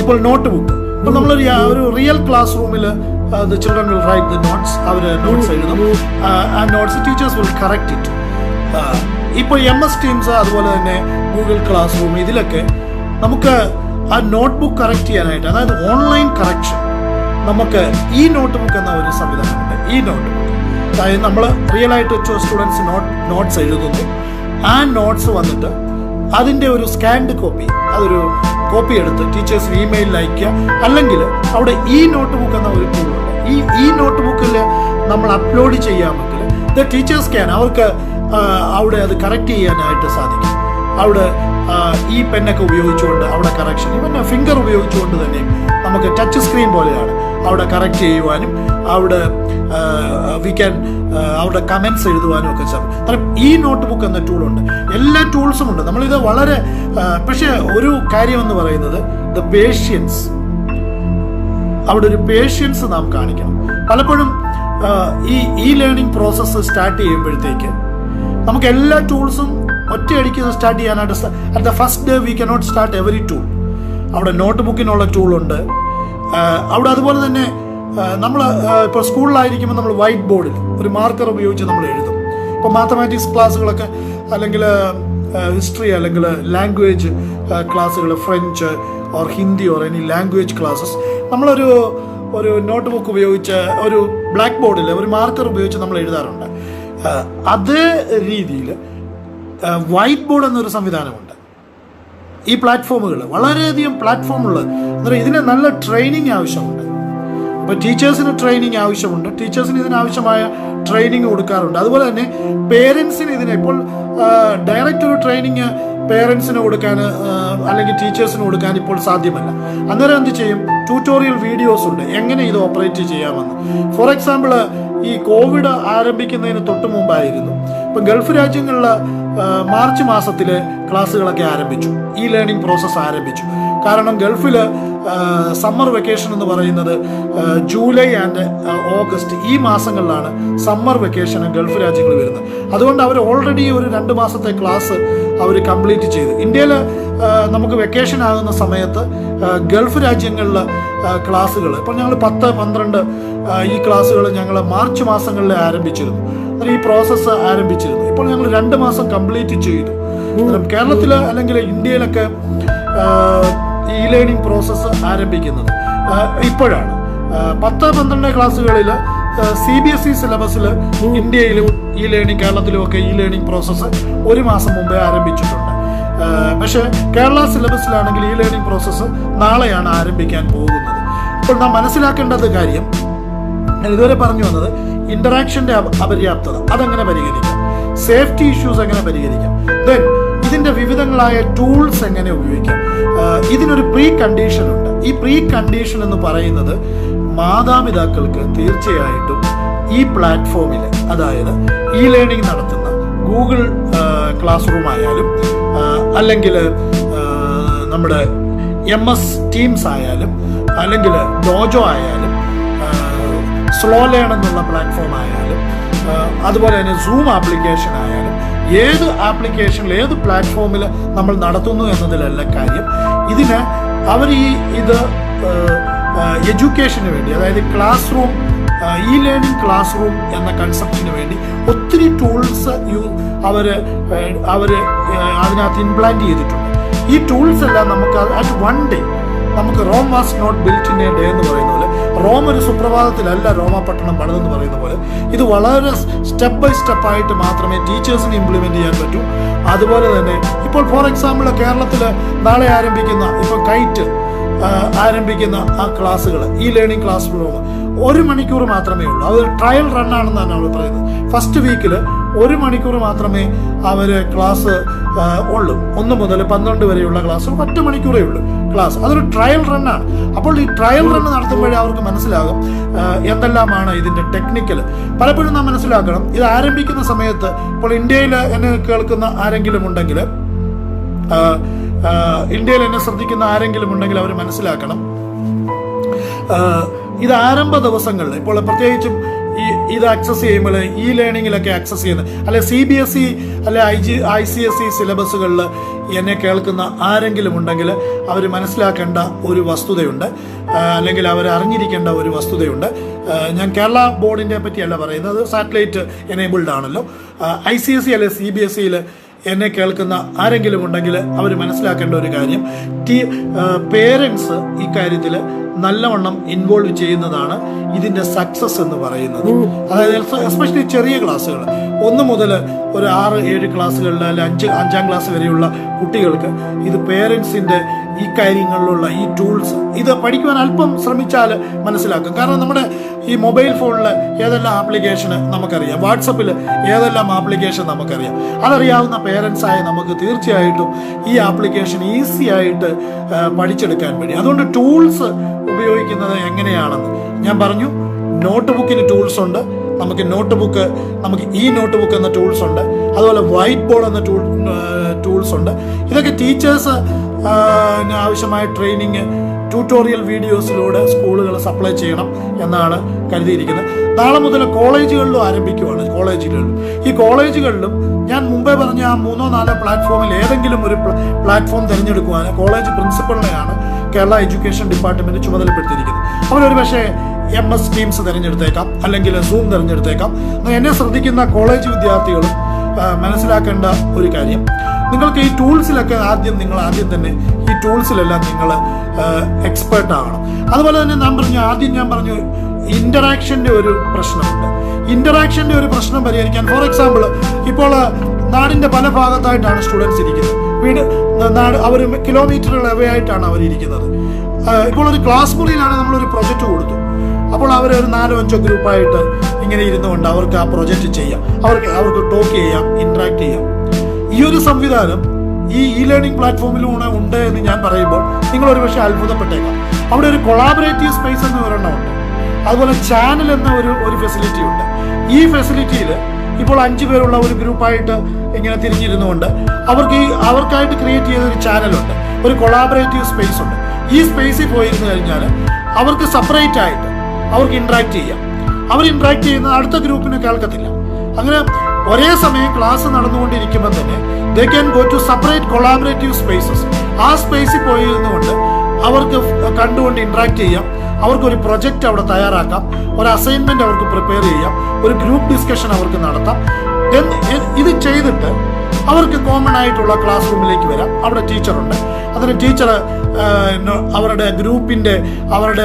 ഇപ്പോൾ നോട്ട് ബുക്ക്. ഇപ്പോൾ നമ്മളൊരു റിയൽ ക്ലാസ് റൂമിൽ the children will write the notes. അവർ നോട്ട്സ് എഴുതും. ആ notes teachers will correct it. ഇപ്പോൾ MS Teams അതുപോലെ തന്നെ ഗൂഗിൾ ക്ലാസ് റൂം ഇതിലൊക്കെ നമുക്ക് ആ നോട്ട് ബുക്ക് കറക്റ്റ് ചെയ്യാനായിട്ട്, അതായത് ഓൺലൈൻ കറക്ഷൻ, നമുക്ക് ഈ നോട്ട് ബുക്ക് എന്ന ഒരു സംവിധാനമുണ്ട്. ഈ നോട്ട് ബുക്ക് അതായത് നമ്മൾ റിയൽ ആയിട്ട് സ്റ്റുഡൻസ് നോട്ട്സ് എഴുതുന്നു. ആ നോട്ട്സ് വന്നിട്ട് അതിൻ്റെ ഒരു സ്കാൻഡ് കോപ്പി, അതൊരു കോപ്പി എടുത്ത് ടീച്ചേഴ്സിന് ഇമെയിലിൽ അയക്കുക. അല്ലെങ്കിൽ അവിടെ ഈ നോട്ട് ബുക്ക് എന്ന ഒരു ടൂളുണ്ട്. ഈ നോട്ട് ബുക്കിൽ നമ്മൾ അപ്ലോഡ് ചെയ്യാമെങ്കിൽ ദ ടീച്ചേഴ്സ് ക്യാൻ, അവർക്ക് അവിടെ അത് കറക്റ്റ് ചെയ്യാനായിട്ട് സാധിക്കും. അവിടെ ഈ പെന്നൊക്കെ ഉപയോഗിച്ചുകൊണ്ട് അവിടെ കറക്ഷൻ, ഇവൻ ഫിംഗർ ഉപയോഗിച്ചുകൊണ്ട് തന്നെ നമുക്ക് ടച്ച് സ്ക്രീൻ പോലെയാണ് അവിടെ കറക്റ്റ് ചെയ്യുവാനും അവിടെ വി ക്യാൻ അവരുടെ കമൻസ് എഴുതുവാനും ഒക്കെ സാധിക്കും. കാരണം ഈ നോട്ട് ബുക്ക് എന്ന ടൂളുണ്ട്, എല്ലാ ടൂൾസും ഉണ്ട്. നമ്മളിത് വളരെ പക്ഷേ ഒരു കാര്യം എന്ന് പറയുന്നത് ദ പേഷ്യൻസ്, അവിടെ ഒരു പേഷ്യൻസ് നാം കാണിക്കണം. പലപ്പോഴും ഈ ലേണിംഗ് പ്രോസസ്സ് സ്റ്റാർട്ട് ചെയ്യുമ്പോഴത്തേക്ക് നമുക്ക് എല്ലാ ടൂൾസും ഒറ്റയടിക്ക് സ്റ്റാർട്ട് ചെയ്യാനായിട്ട് at the first day we cannot start every tool. അവിടെ നോട്ട് ബുക്കിനുള്ള ടൂളുണ്ട് അവിടെ. അതുപോലെ തന്നെ നമ്മൾ ഇപ്പോൾ സ്കൂളിലായിരിക്കുമ്പോൾ നമ്മൾ വൈറ്റ് ബോർഡിൽ ഒരു മാർക്കർ ഉപയോഗിച്ച് നമ്മൾ എഴുതും. ഇപ്പോൾ മാത്തമാറ്റിക്സ് ക്ലാസ്സുകളൊക്കെ അല്ലെങ്കിൽ ഹിസ്റ്ററി അല്ലെങ്കിൽ ലാംഗ്വേജ് ക്ലാസ്സുകൾ, French or Hindi or any language classes, നമ്മളൊരു നോട്ട് ബുക്ക് ഉപയോഗിച്ച് ഒരു ബ്ലാക്ക് ബോർഡിൽ ഒരു മാർക്കർ ഉപയോഗിച്ച് നമ്മൾ എഴുതാറുണ്ട്. അതേ രീതിയിൽ വൈറ്റ് ബോർഡ് എന്നൊരു സംവിധാനമുണ്ട്. ഈ പ്ലാറ്റ്ഫോമുകൾ വളരെയധികം പ്ലാറ്റ്ഫോമുകൾ, അന്നേരം ഇതിന് നല്ല ട്രെയിനിങ് ആവശ്യമുണ്ട്. അപ്പോൾ ടീച്ചേഴ്സിന് ട്രെയിനിങ് ആവശ്യമുണ്ട്, ടീച്ചേഴ്സിന് ഇതിനാവശ്യമായ ട്രെയിനിങ് കൊടുക്കാറുണ്ട്. അതുപോലെ തന്നെ പേരൻസിന് ഇതിന് ഇപ്പോൾ ഡയറക്റ്റ് ഒരു ട്രെയിനിങ് പേരൻസിന് കൊടുക്കാൻ അല്ലെങ്കിൽ ടീച്ചേഴ്സിന് കൊടുക്കാൻ ഇപ്പോൾ സാധ്യമല്ല. അന്നേരം എന്ത് ചെയ്യും, ട്യൂട്ടോറിയൽ വീഡിയോസ് ഉണ്ട് എങ്ങനെ ഇത് ഓപ്പറേറ്റ് ചെയ്യാമെന്ന്. ഫോർ എക്സാമ്പിൾ, ഈ കോവിഡ് ആരംഭിക്കുന്നതിന് തൊട്ട് മുമ്പായിരുന്നു ഇപ്പം ഗൾഫ് രാജ്യങ്ങളിൽ മാർച്ച് മാസത്തിൽ ക്ലാസ്സുകളൊക്കെ ആരംഭിച്ചു, ഈ ലേണിംഗ് പ്രോസസ്സ് ആരംഭിച്ചു. കാരണം ഗൾഫിൽ സമ്മർ വെക്കേഷൻ എന്ന് പറയുന്നത് ജൂലൈ ആൻഡ് ഓഗസ്റ്റ് ഈ മാസങ്ങളിലാണ് സമ്മർ വെക്കേഷൻ ഗൾഫ് രാജ്യങ്ങളിൽ വരുന്നത്. അതുകൊണ്ട് അവർ ഓൾറെഡി ഒരു 2 മാസത്തെ ക്ലാസ് അവർ കംപ്ലീറ്റ് ചെയ്തു. ഇന്ത്യയിൽ നമുക്ക് വെക്കേഷൻ ആകുന്ന സമയത്ത് ഗൾഫ് രാജ്യങ്ങളിൽ ക്ലാസ്സുകൾ ഇപ്പോൾ ഞങ്ങൾ 10, 12 ഈ ക്ലാസ്സുകൾ ഞങ്ങൾ മാർച്ച് മാസങ്ങളിൽ ആരംഭിച്ചിരുന്നു. ഈ പ്രോസസ്സ് ആരംഭിച്ചിരുന്നു. ഇപ്പോൾ ഞങ്ങൾ 2 മാസം കംപ്ലീറ്റ് ചെയ്തു. കേരളത്തിൽ അല്ലെങ്കിൽ ഇന്ത്യയിലൊക്കെ ഈ ലേണിംഗ് പ്രോസസ്സ് ആരംഭിക്കുന്നത് ഇപ്പോഴാണ്. 10, 12 ക്ലാസ്സുകളിൽ CBSE സിലബസിൽ ഇന്ത്യയിലും ഈ ലേണിംഗ്, കേരളത്തിലും ഒക്കെ ഈ ലേണിംഗ് പ്രോസസ്സ് 1 മാസം മുമ്പേ ആരംഭിച്ചിട്ടുണ്ട്. പക്ഷേ കേരള സിലബസിലാണെങ്കിൽ ഈ ലേണിംഗ് പ്രോസസ്സ് നാളെയാണ് ആരംഭിക്കാൻ പോകുന്നത്. ഇപ്പോൾ നാം മനസ്സിലാക്കേണ്ടത് കാര്യം, ഞാൻ ഇതുവരെ പറഞ്ഞു വന്നത് ഇന്ററാക്ഷന്റെ അപര്യാപ്തത, അതെങ്ങനെ പരിഹരിക്കാം, സേഫ്റ്റി ഇഷ്യൂസ് എങ്ങനെ പരിഹരിക്കാം, ദെൻ ഇതിന്റെ വിവിധങ്ങളായ ടൂൾസ് എങ്ങനെ ഉപയോഗിക്കാം. ഇതിനൊരു പ്രീ കണ്ടീഷൻ ഉണ്ട്. ഈ പ്രീ കണ്ടീഷൻ എന്ന് പറയുന്നത് മാതാപിതാക്കൾക്ക് തീർച്ചയായിട്ടും ഈ പ്ലാറ്റ്ഫോമിൽ, അതായത് ഈ ലേണിംഗ് നടത്തുന്ന ഗൂഗിൾ ക്ലാസ് റൂം ആയാലും അല്ലെങ്കിൽ നമ്മുടെ MS Teams ആയാലും അല്ലെങ്കിൽ ഡോജോ ആയാലും സ്ലോ ലേൺ എന്നുള്ള പ്ലാറ്റ്ഫോം ആയാലും അതുപോലെ തന്നെ സൂം ആപ്ലിക്കേഷൻ ആയാലും ഏത് ആപ്ലിക്കേഷനിൽ ഏത് പ്ലാറ്റ്ഫോമിൽ നമ്മൾ നടത്തുന്നു എന്നതിലല്ല കാര്യം. ഇതിന് അവർ ഇത് എഡ്യൂക്കേഷന് വേണ്ടി, അതായത് ക്ലാസ് റൂം, ഈ ലേണിംഗ് ക്ലാസ് റൂം എന്ന കൺസെപ്റ്റിന് വേണ്ടി ഒത്തിരി ടൂൾസ് അവർ അതിനകത്ത് ഇംപ്ലാന്റ് ചെയ്തിട്ടുണ്ട്. ഈ ടൂൾസ് എല്ലാം നമുക്ക് അറ്റ് വൺ ഡേ, നമുക്ക് Rome was not built in a day എന്ന് പറയുന്ന പോലെ, റോം ഒരു സുപ്രഭാതത്തിലല്ല റോമാപട്ടണം പണിതെന്ന് പറയുന്ന പോലെ, ഇത് വളരെ സ്റ്റെപ്പ് ബൈ സ്റ്റെപ്പായിട്ട് മാത്രമേ ടീച്ചേഴ്സിന് ഇംപ്ലിമെൻറ്റ് ചെയ്യാൻ പറ്റൂ. അതുപോലെ തന്നെ ഇപ്പോൾ ഫോർ എക്സാമ്പിൾ കേരളത്തിൽ നാളെ ആരംഭിക്കുന്ന, ഇപ്പോൾ കൈറ്റ് ആരംഭിക്കുന്ന ആ ക്ലാസ്സുകൾ, ഈ ലേണിംഗ് ക്ലാസ് റൂം 1 മണിക്കൂർ മാത്രമേ ഉള്ളൂ. അത് ട്രയൽ റൺ ആണെന്നാണ് അവർ പറയുന്നത്. ഫസ്റ്റ് വീക്കിൽ 1 മണിക്കൂർ മാത്രമേ അവർ ക്ലാസ് ഉള്ളൂ. 1 മുതൽ 12 വരെയുള്ള ക്ലാസ് 10 മണിക്കൂറേ ഉള്ളൂ ക്ലാസ്. അതൊരു ട്രയൽ റണ്ണാണ്. അപ്പോൾ ഈ ട്രയൽ റണ്ണ് നടത്തുമ്പോഴേ അവർക്ക് മനസ്സിലാകും എന്തെല്ലാമാണ് ഇതിൻ്റെ ടെക്നിക്കൽ. പലപ്പോഴും നാം മനസ്സിലാക്കണം, ഇത് ആരംഭിക്കുന്ന സമയത്ത് ഇപ്പോൾ ഇന്ത്യയിൽ എന്നെ കേൾക്കുന്ന ആരെങ്കിലും ഉണ്ടെങ്കിൽ, ഇന്ത്യയിൽ എന്നെ ശ്രദ്ധിക്കുന്ന ആരെങ്കിലും ഉണ്ടെങ്കിൽ അവർ മനസ്സിലാക്കണം, ഇത് ആരംഭ ദിവസങ്ങളിൽ ഇപ്പോൾ പ്രത്യേകിച്ചും ഇത് ആക്സസ് ചെയ്യുമ്പോൾ ഈ ലേണിങ്ങിലൊക്കെ ആക്സസ് ചെയ്യുന്നത്, അല്ലെ CBSE അല്ലെ ICSE സിലബസുകളിൽ എന്നെ കേൾക്കുന്ന ആരെങ്കിലും ഉണ്ടെങ്കിൽ അവർ മനസ്സിലാക്കേണ്ട ഒരു വസ്തുതയുണ്ട്, അല്ലെങ്കിൽ അവർ അറിഞ്ഞിരിക്കേണ്ട ഒരു വസ്തുതയുണ്ട്. ഞാൻ കേരള ബോർഡിനെ പറ്റിയല്ല പറയുന്നത്, സാറ്റലൈറ്റ് എനേബിൾഡ് ആണല്ലോ. ICSE അല്ലെ CBSEയിൽ എന്നെ കേൾക്കുന്ന ആരെങ്കിലും ഉണ്ടെങ്കിൽ അവർ മനസ്സിലാക്കേണ്ട ഒരു കാര്യം, പേരൻസ് ഇക്കാര്യത്തിൽ നല്ലവണ്ണം ഇൻവോൾവ് ചെയ്യുന്നതാണ് ഇതിൻ്റെ സക്സസ് എന്ന് പറയുന്നത്. അതായത് എസ്പെഷ്യലി ചെറിയ ക്ലാസ്സുകൾ 1 മുതൽ ഒരു 6-7 ക്ലാസ്സുകളിൽ അല്ലെ 5-5 ക്ലാസ് വരെയുള്ള കുട്ടികൾക്ക് ഇത് പേരൻസിൻ്റെ ഈ കാര്യങ്ങളിലുള്ള ഈ ടൂൾസ് ഇത് പഠിക്കുവാൻ അല്പം ശ്രമിച്ചാൽ മനസ്സിലാക്കും. കാരണം നമ്മുടെ ഈ മൊബൈൽ ഫോണിൽ ഏതെല്ലാം ആപ്ലിക്കേഷന് നമുക്കറിയാം, വാട്സപ്പിൽ ഏതെല്ലാം ആപ്ലിക്കേഷൻ നമുക്കറിയാം, അതറിയാവുന്ന പേരൻസായ നമുക്ക് തീർച്ചയായിട്ടും ഈ ആപ്ലിക്കേഷൻ ഈസി ആയിട്ട് പഠിച്ചെടുക്കാൻ വേണ്ടി. അതുകൊണ്ട് ടൂൾസ് ഉപയോഗിക്കുന്നത് എങ്ങനെയാണെന്ന് ഞാൻ പറഞ്ഞു. നോട്ട് ബുക്കിന് ടൂൾസ് ഉണ്ട്. നമുക്ക് ഈ നോട്ട് ബുക്ക് എന്ന ടൂൾസ് ഉണ്ട്. അതുപോലെ വൈറ്റ് ബോർഡ് എന്ന ടൂൾസ് ഉണ്ട്. ഇതൊക്കെ ടീച്ചേഴ്സ് ആവശ്യമായ ട്രെയിനിങ് ട്യൂട്ടോറിയൽ വീഡിയോസിലൂടെ സ്കൂളുകൾ സപ്ലൈ ചെയ്യണം എന്നാണ് കരുതിയിരിക്കുന്നത്. നാളെ മുതൽ കോളേജുകളിലും ആരംഭിക്കുവാണ്. ഈ കോളേജുകളിലും ഞാൻ മുമ്പേ പറഞ്ഞ ആ 3-4 പ്ലാറ്റ്ഫോമിൽ ഏതെങ്കിലും ഒരു പ്ലാറ്റ്ഫോം തിരഞ്ഞെടുക്കുവാൻ കോളേജ് പ്രിൻസിപ്പളിനെയാണ് കേരള എഡ്യൂക്കേഷൻ ഡിപ്പാർട്ട്മെന്റ് ചുമതലപ്പെടുത്തിയിരിക്കുന്നത്. അവരൊരു പക്ഷേ MS Teams തിരഞ്ഞെടുത്തേക്കാം, അല്ലെങ്കിൽ Zoom തിരഞ്ഞെടുത്തേക്കാം. എന്നെ ശ്രദ്ധിക്കുന്ന കോളേജ് വിദ്യാർത്ഥികളും മനസ്സിലാക്കേണ്ട ഒരു കാര്യം, നിങ്ങൾക്ക് ഈ ടൂൾസിലൊക്കെ നിങ്ങൾ ആദ്യം തന്നെ ഈ ടൂൾസിലെല്ലാം നിങ്ങൾ എക്സ്പേർട്ട് ആകണം. അതുപോലെ തന്നെ ഞാൻ പറഞ്ഞു ഇന്ററാക്ഷൻ്റെ ഒരു പ്രശ്നമുണ്ട്. ഇന്ററാക്ഷൻ്റെ ഒരു പ്രശ്നം പരിഹരിക്കാൻ, ഫോർ എക്സാമ്പിൾ, ഇപ്പോൾ നാടിൻ്റെ പല ഭാഗത്തായിട്ടാണ് സ്റ്റുഡൻസ് ഇരിക്കുന്നത്. അവർ കിലോമീറ്ററുകൾ അവയായിട്ടാണ് അവരിയ്ക്കുന്നത്. ഇപ്പോൾ ഒരു ക്ലാസ് മുറിയിലാണ് നമ്മളൊരു പ്രൊജക്റ്റ് കൊടുത്തു. അപ്പോൾ അവർ ഒരു 4-5 ഗ്രൂപ്പായിട്ട് ഇങ്ങനെ ഇരുന്നുകൊണ്ട് അവർക്ക് ആ പ്രൊജക്റ്റ് ചെയ്യാം, അവർക്ക് ടോക്ക് ചെയ്യാം, ഇന്ററാക്ട് ചെയ്യാം. ഈ ഒരു സംവിധാനം ഈ ലേണിംഗ് പ്ലാറ്റ്ഫോമിലൂടെ ഉണ്ട് എന്ന് ഞാൻ പറയുമ്പോൾ നിങ്ങൾ ഒരു പക്ഷേ അത്ഭുതപ്പെട്ടേക്കാം. അവിടെ ഒരു കൊളാബറേറ്റീവ് സ്പേസ് എന്ന് ഒരെണ്ണമുണ്ട്. അതുപോലെ ചാനൽ എന്ന ഒരു ഫെസിലിറ്റി ഉണ്ട്. ഈ ഫെസിലിറ്റിയിൽ ഇപ്പോൾ 5 പേരുള്ള ഒരു ഗ്രൂപ്പായിട്ട് ഇങ്ങനെ തിരിഞ്ഞിരുന്നുകൊണ്ട് അവർക്കായിട്ട് ക്രിയേറ്റ് ചെയ്ത ഒരു ചാനലുണ്ട്, ഒരു കൊളാബറേറ്റീവ് സ്പേസ് ഉണ്ട്. ഈ സ്പേസിൽ പോയിരുന്നു കഴിഞ്ഞാൽ അവർക്ക് സെപ്പറേറ്റ് ആയിട്ട് അവർക്ക് ഇന്ററാക്ട് ചെയ്യാം. അവർ ഇന്ററാക്ട് ചെയ്യുന്നത് അടുത്ത ഗ്രൂപ്പിന് കേൾക്കത്തില്ല. അങ്ങനെ ഒരേ സമയം ക്ലാസ് നടന്നുകൊണ്ടിരിക്കുമ്പോൾ തന്നെ they can go to separate collaborative spaces. ആ സ്പേസിൽ പോയിരുന്നുകൊണ്ട് അവർക്ക് കണ്ടുകൊണ്ട് ഇന്ററാക്ട് ചെയ്യാം. അവർക്കൊരു പ്രൊജക്റ്റ് അവിടെ തയ്യാറാക്കാം, ഒരു അസൈൻമെന്റ് അവർക്ക് പ്രിപ്പയർ ചെയ്യാം, ഒരു ഗ്രൂപ്പ് ഡിസ്കഷൻ അവർക്ക് നടത്താം. ഇത് ചെയ്തിട്ട് അവർക്ക് കോമൺ ആയിട്ടുള്ള ക്ലാസ് റൂമിലേക്ക് വരാം. അവിടെ ടീച്ചറുണ്ട്. അതിന് ടീച്ചർ അവരുടെ ഗ്രൂപ്പിൻ്റെ അവരുടെ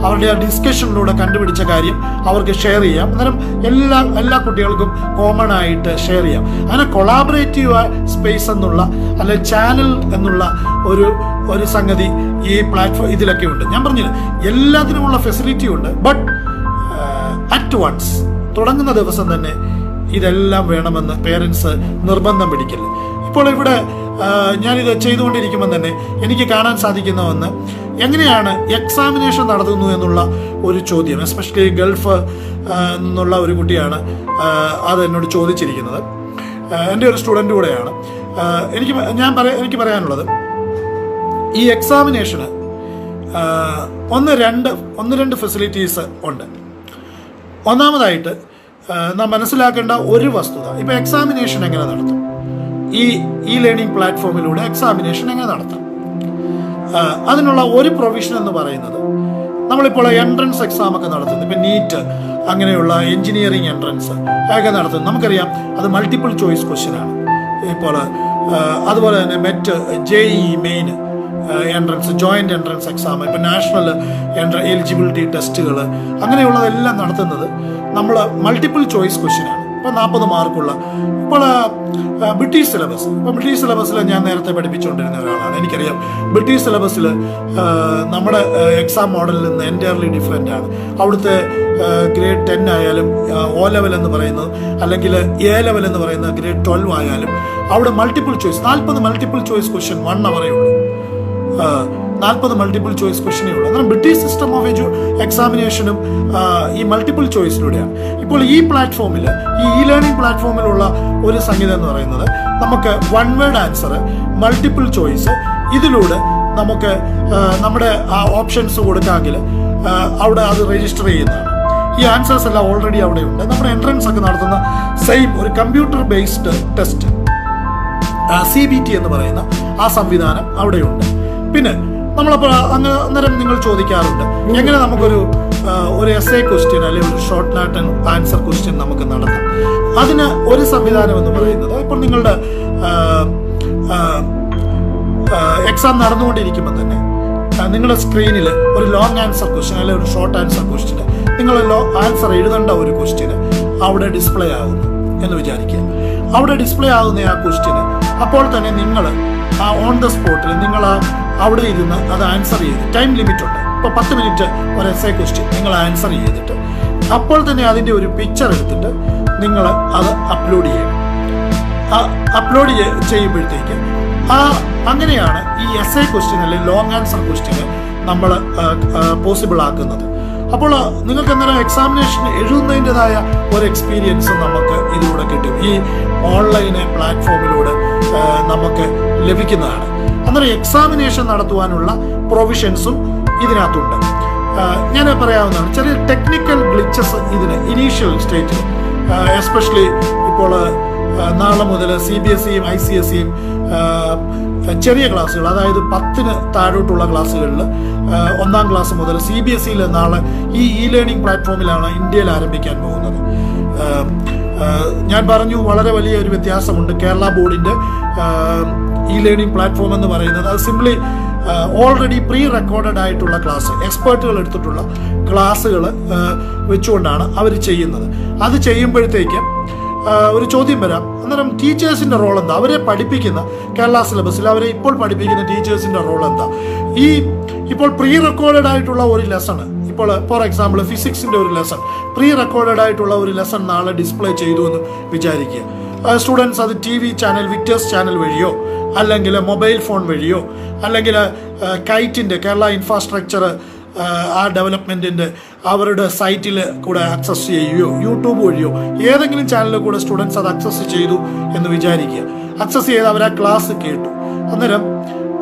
ആ ഡിസ്കഷനിലൂടെ കണ്ടുപിടിച്ച കാര്യം അവർക്ക് ഷെയർ ചെയ്യാം. അന്നേരം എല്ലാ കുട്ടികൾക്കും കോമൺ ആയിട്ട് ഷെയർ ചെയ്യാം. അങ്ങനെ കൊളാബറേറ്റീവ് സ്പേസ് എന്നുള്ള അല്ലെ ചാനൽ എന്നുള്ള ഒരു സംഗതി ഈ പ്ലാറ്റ്ഫോം ഇതിലൊക്കെ ഉണ്ട്. ഞാൻ പറഞ്ഞില്ല എല്ലാത്തിനുമുള്ള ഫെസിലിറ്റി ഉണ്ട്. ബട്ട് അറ്റ് വൺസ് തുടങ്ങുന്ന ദിവസം തന്നെ ഇതെല്ലാം വേണമെന്ന് പേരൻസ് നിർബന്ധം പിടിക്കില്ല. ഇപ്പോൾ ഇവിടെ ഞാനിത് ചെയ്തുകൊണ്ടിരിക്കുമ്പോൾ തന്നെ എനിക്ക് കാണാൻ സാധിക്കുന്ന ഒന്ന്, എങ്ങനെയാണ് എക്സാമിനേഷൻ നടത്തുന്നു എന്നുള്ള ഒരു ചോദ്യം, എസ്പെഷ്യലി ഗൾഫ് എന്നുള്ള ഒരു കുട്ടിയാണ് അത് എന്നോട് ചോദിച്ചിരിക്കുന്നത്. എൻ്റെ ഒരു സ്റ്റുഡൻ്റ് കൂടെയാണ്. എനിക്ക് പറയാനുള്ളത്, ഈ എക്സാമിനേഷന് ഒന്ന് രണ്ട് ഫെസിലിറ്റീസ് ഉണ്ട്. ഒന്നാമതായിട്ട് നാം മനസ്സിലാക്കേണ്ട ഒരു വസ്തുത, ഇപ്പോൾ എക്സാമിനേഷൻ എങ്ങനെ നടത്തും, ഈ ലേണിംഗ് പ്ലാറ്റ്ഫോമിലൂടെ എക്സാമിനേഷൻ എങ്ങനെ നടത്താം, അതിനുള്ള ഒരു പ്രൊവിഷൻ എന്ന് പറയുന്നത്, നമ്മളിപ്പോൾ എൻട്രൻസ് എക്സാം ഒക്കെ നടത്തുന്നത്, ഇപ്പം നീറ്റ് അങ്ങനെയുള്ള എഞ്ചിനീയറിംഗ് എൻട്രൻസ് ഒക്കെ നടത്തുന്നത് നമുക്കറിയാം, അത് മൾട്ടിപ്പിൾ ചോയ്സ് ക്വസ്റ്റ്യൻ ആണ്. ഇപ്പോൾ അതുപോലെ തന്നെ MET, JEE main entrance, joint entrance exam, ഇപ്പം നാഷണൽ എലിജിബിലിറ്റി ടെസ്റ്റുകൾ അങ്ങനെയുള്ളതെല്ലാം നടത്തുന്നത് നമ്മൾ മൾട്ടിപ്പിൾ ചോയ്സ് ക്വസ്റ്റ്യൻ ആണ്. ഇപ്പോൾ 40 മാർക്കുള്ള, ഇപ്പോൾ ബ്രിട്ടീഷ് സിലബസിൽ ഞാൻ നേരത്തെ പഠിപ്പിച്ചുകൊണ്ടിരുന്ന ഒരാളാണ്. എനിക്കറിയാം ബ്രിട്ടീഷ് സിലബസിൽ നമ്മുടെ എക്സാം മോഡലിൽ നിന്ന് എൻറ്റയർലി ഡിഫറെൻ്റ് ആണ്. അവിടുത്തെ ഗ്രേഡ് 10 ആയാലും O ലെവൽ എന്ന് പറയുന്നത്, അല്ലെങ്കിൽ A ലെവൽ എന്ന് പറയുന്ന ഗ്രേഡ് 12 ആയാലും അവിടെ multiple choice 40 multiple choice question 1 അവറേ ഉള്ളൂ. 40 മൾട്ടിപ്പിൾ ചോയ്സ് ക്വസ്റ്റ്യനേ ഉള്ളൂ. അങ്ങനെ ബ്രിട്ടീഷ് സിസ്റ്റം ഓഫ് എക്സാമിനേഷനും ഈ മൾട്ടിപ്പിൾ ചോയ്സിലൂടെയാണ്. ഇപ്പോൾ ഈ പ്ലാറ്റ്ഫോമിൽ, ഈ ലേണിംഗ് പ്ലാറ്റ്ഫോമിലുള്ള ഒരു സംഗതി എന്ന് പറയുന്നത്, നമുക്ക് 1 വേർഡ് ആൻസർ, മൾട്ടിപ്പിൾ ചോയ്സ്, ഇതിലൂടെ നമുക്ക് നമ്മുടെ ആ ഓപ്ഷൻസ് കൊടുക്കാമെങ്കിൽ അവിടെ അത് രജിസ്റ്റർ ചെയ്യുന്നതാണ്. ഈ ആൻസേഴ്സ് എല്ലാം ഓൾറെഡി അവിടെ ഉണ്ട്. നമ്മുടെ എൻട്രൻസ് ഒക്കെ നടത്തുന്ന സെയിം ഒരു കമ്പ്യൂട്ടർ ബേസ്ഡ് ടെസ്റ്റ്, CBT എന്ന് പറയുന്ന ആ സംവിധാനം അവിടെയുണ്ട്. പിന്നെ നമ്മളപ്പോൾ അന്നേരം നിങ്ങൾ ചോദിക്കാറുണ്ട്, എങ്ങനെ നമുക്കൊരു essay ക്വസ്റ്റ്യൻ അല്ലെങ്കിൽ ഒരു ഷോർട്ട് നോട്ട് ആൻസർ ക്വസ്റ്റ്യൻ നമുക്ക് നടത്താം. അതിന് ഒരു സംവിധാനം എന്ന് പറയുന്നത്, ഇപ്പോൾ നിങ്ങളുടെ എക്സാം നടന്നുകൊണ്ടിരിക്കുമ്പോൾ തന്നെ നിങ്ങളുടെ സ്ക്രീനിൽ ഒരു ലോങ് ആൻസർ ക്വസ്റ്റ്യൻ അല്ലെങ്കിൽ ഒരു ഷോർട്ട് ആൻസർ ക്വസ്റ്റ്യൻ, നിങ്ങൾ ആൻസർ എഴുതേണ്ട ഒരു ക്വസ്റ്റ്യന് അവിടെ ഡിസ്പ്ലേ ആകുന്നു എന്ന് വിചാരിക്കുക. അവിടെ ഡിസ്പ്ലേ ആകുന്ന ആ ക്വസ്റ്റ്യന് അപ്പോൾ തന്നെ നിങ്ങൾ ആ ഓൺ ദ സ്പോട്ടിൽ നിങ്ങൾ അവിടെ ഇരുന്ന് അത് ആൻസർ ചെയ്ത്, ടൈം ലിമിറ്റ് ഉണ്ട്, ഇപ്പോൾ 10 മിനിറ്റ് ഒരു essay ക്വസ്റ്റ്യൻ നിങ്ങൾ ആൻസർ ചെയ്തിട്ട് അപ്പോൾ തന്നെ അതിൻ്റെ ഒരു പിക്ചർ എടുത്തിട്ട് നിങ്ങൾ അത് അപ്ലോഡ് ചെയ്യണം. അപ്ലോഡ് ചെയ്യുമ്പോഴത്തേക്ക് അങ്ങനെയാണ് ഈ essay ക്വസ്റ്റ്യൻ അല്ലെങ്കിൽ ലോങ് ആൻസർ ക്വസ്റ്റ്യന് നമ്മൾ പോസിബിൾ ആക്കുന്നത്. അപ്പോൾ നിങ്ങൾക്ക് അന്നേരം എക്സാമിനേഷൻ എഴുതുന്നതിൻ്റെതായ ഒരു എക്സ്പീരിയൻസ് നമുക്ക് ഇതിലൂടെ കിട്ടും. ഈ ഓൺലൈൻ പ്ലാറ്റ്ഫോമിലൂടെ നമുക്ക് ലഭിക്കുന്നതാണ്. അന്നേരം എക്സാമിനേഷൻ നടത്തുവാനുള്ള പ്രൊവിഷൻസും ഇതിനകത്തുണ്ട്. ഞാൻ പറയാവുന്നതാണ് ചെറിയ ടെക്നിക്കൽ ഗ്ലിച്ചസ് ഇതിന് ഇനീഷ്യൽ സ്റ്റേജിൽ, എസ്പെഷ്യലി ഇപ്പോൾ നാളെ മുതൽ CBSEയും ICSEയും ചെറിയ ക്ലാസ്സുകൾ, അതായത് 10 താഴോട്ടുള്ള ക്ലാസ്സുകളിൽ 1ാം ക്ലാസ് മുതൽ CBSEയിൽ നാളെ ഈ ലേണിംഗ് പ്ലാറ്റ്ഫോമിലാണ് ഇന്ത്യയിൽ ആരംഭിക്കാൻ പോകുന്നത്. ഞാൻ പറഞ്ഞു വളരെ വലിയ ഒരു വ്യത്യാസമുണ്ട്. കേരള ബോർഡിൻ്റെ ലേണിംഗ് പ്ലാറ്റ്ഫോം എന്ന് പറയുന്നത് അത് സിംപ്ലി ഓൾറെഡി പ്രീ റെക്കോർഡഡ് ആയിട്ടുള്ള ക്ലാസ്, എക്സ്പേർട്ടുകൾ എടുത്തിട്ടുള്ള ക്ലാസ്സുകൾ വെച്ചുകൊണ്ടാണ് അവർ ചെയ്യുന്നത്. അത് ചെയ്യുമ്പോഴത്തേക്ക് ഒരു ചോദ്യം വരാം, അന്നേരം ടീച്ചേഴ്സിൻ്റെ റോൾ എന്താ? അവരെ പഠിപ്പിക്കുന്ന കേരള സിലബസിൽ അവരെ ഇപ്പോൾ പഠിപ്പിക്കുന്ന ടീച്ചേഴ്സിൻ്റെ റോൾ എന്താ? ഇപ്പോൾ പ്രീ റെക്കോർഡഡ് ആയിട്ടുള്ള ഒരു ലെസൺ, ഇപ്പോൾ ഫോർ എക്സാമ്പിൾ ഫിസിക്സിൻ്റെ ഒരു ലെസൺ, പ്രീ റെക്കോർഡഡ് ആയിട്ടുള്ള ഒരു ലെസൺ നാളെ ഡിസ്പ്ലേ ചെയ്തു എന്ന് വിചാരിക്കുക. സ്റ്റുഡൻസ് അത് TV ചാനൽ, വിക്ടേഴ്സ് ചാനൽ വഴിയോ അല്ലെങ്കിൽ മൊബൈൽ ഫോൺ വഴിയോ അല്ലെങ്കിൽ കൈറ്റിൻ്റെ കേരള ഇൻഫ്രാസ്ട്രക്ചർ ആ ഡെവലപ്മെൻറ്റിൻ്റെ അവരുടെ സൈറ്റിൽ കൂടെ ആക്സസ് ചെയ്യുകയോ യൂട്യൂബ് വഴിയോ ഏതെങ്കിലും ചാനലിൽ കൂടെ സ്റ്റുഡൻസ് അത് ആക്സസ് ചെയ്തു എന്ന് വിചാരിക്കുക. ആക്സസ് ചെയ്ത് അവർ ആ ക്ലാസ് കേട്ടു. അന്നേരം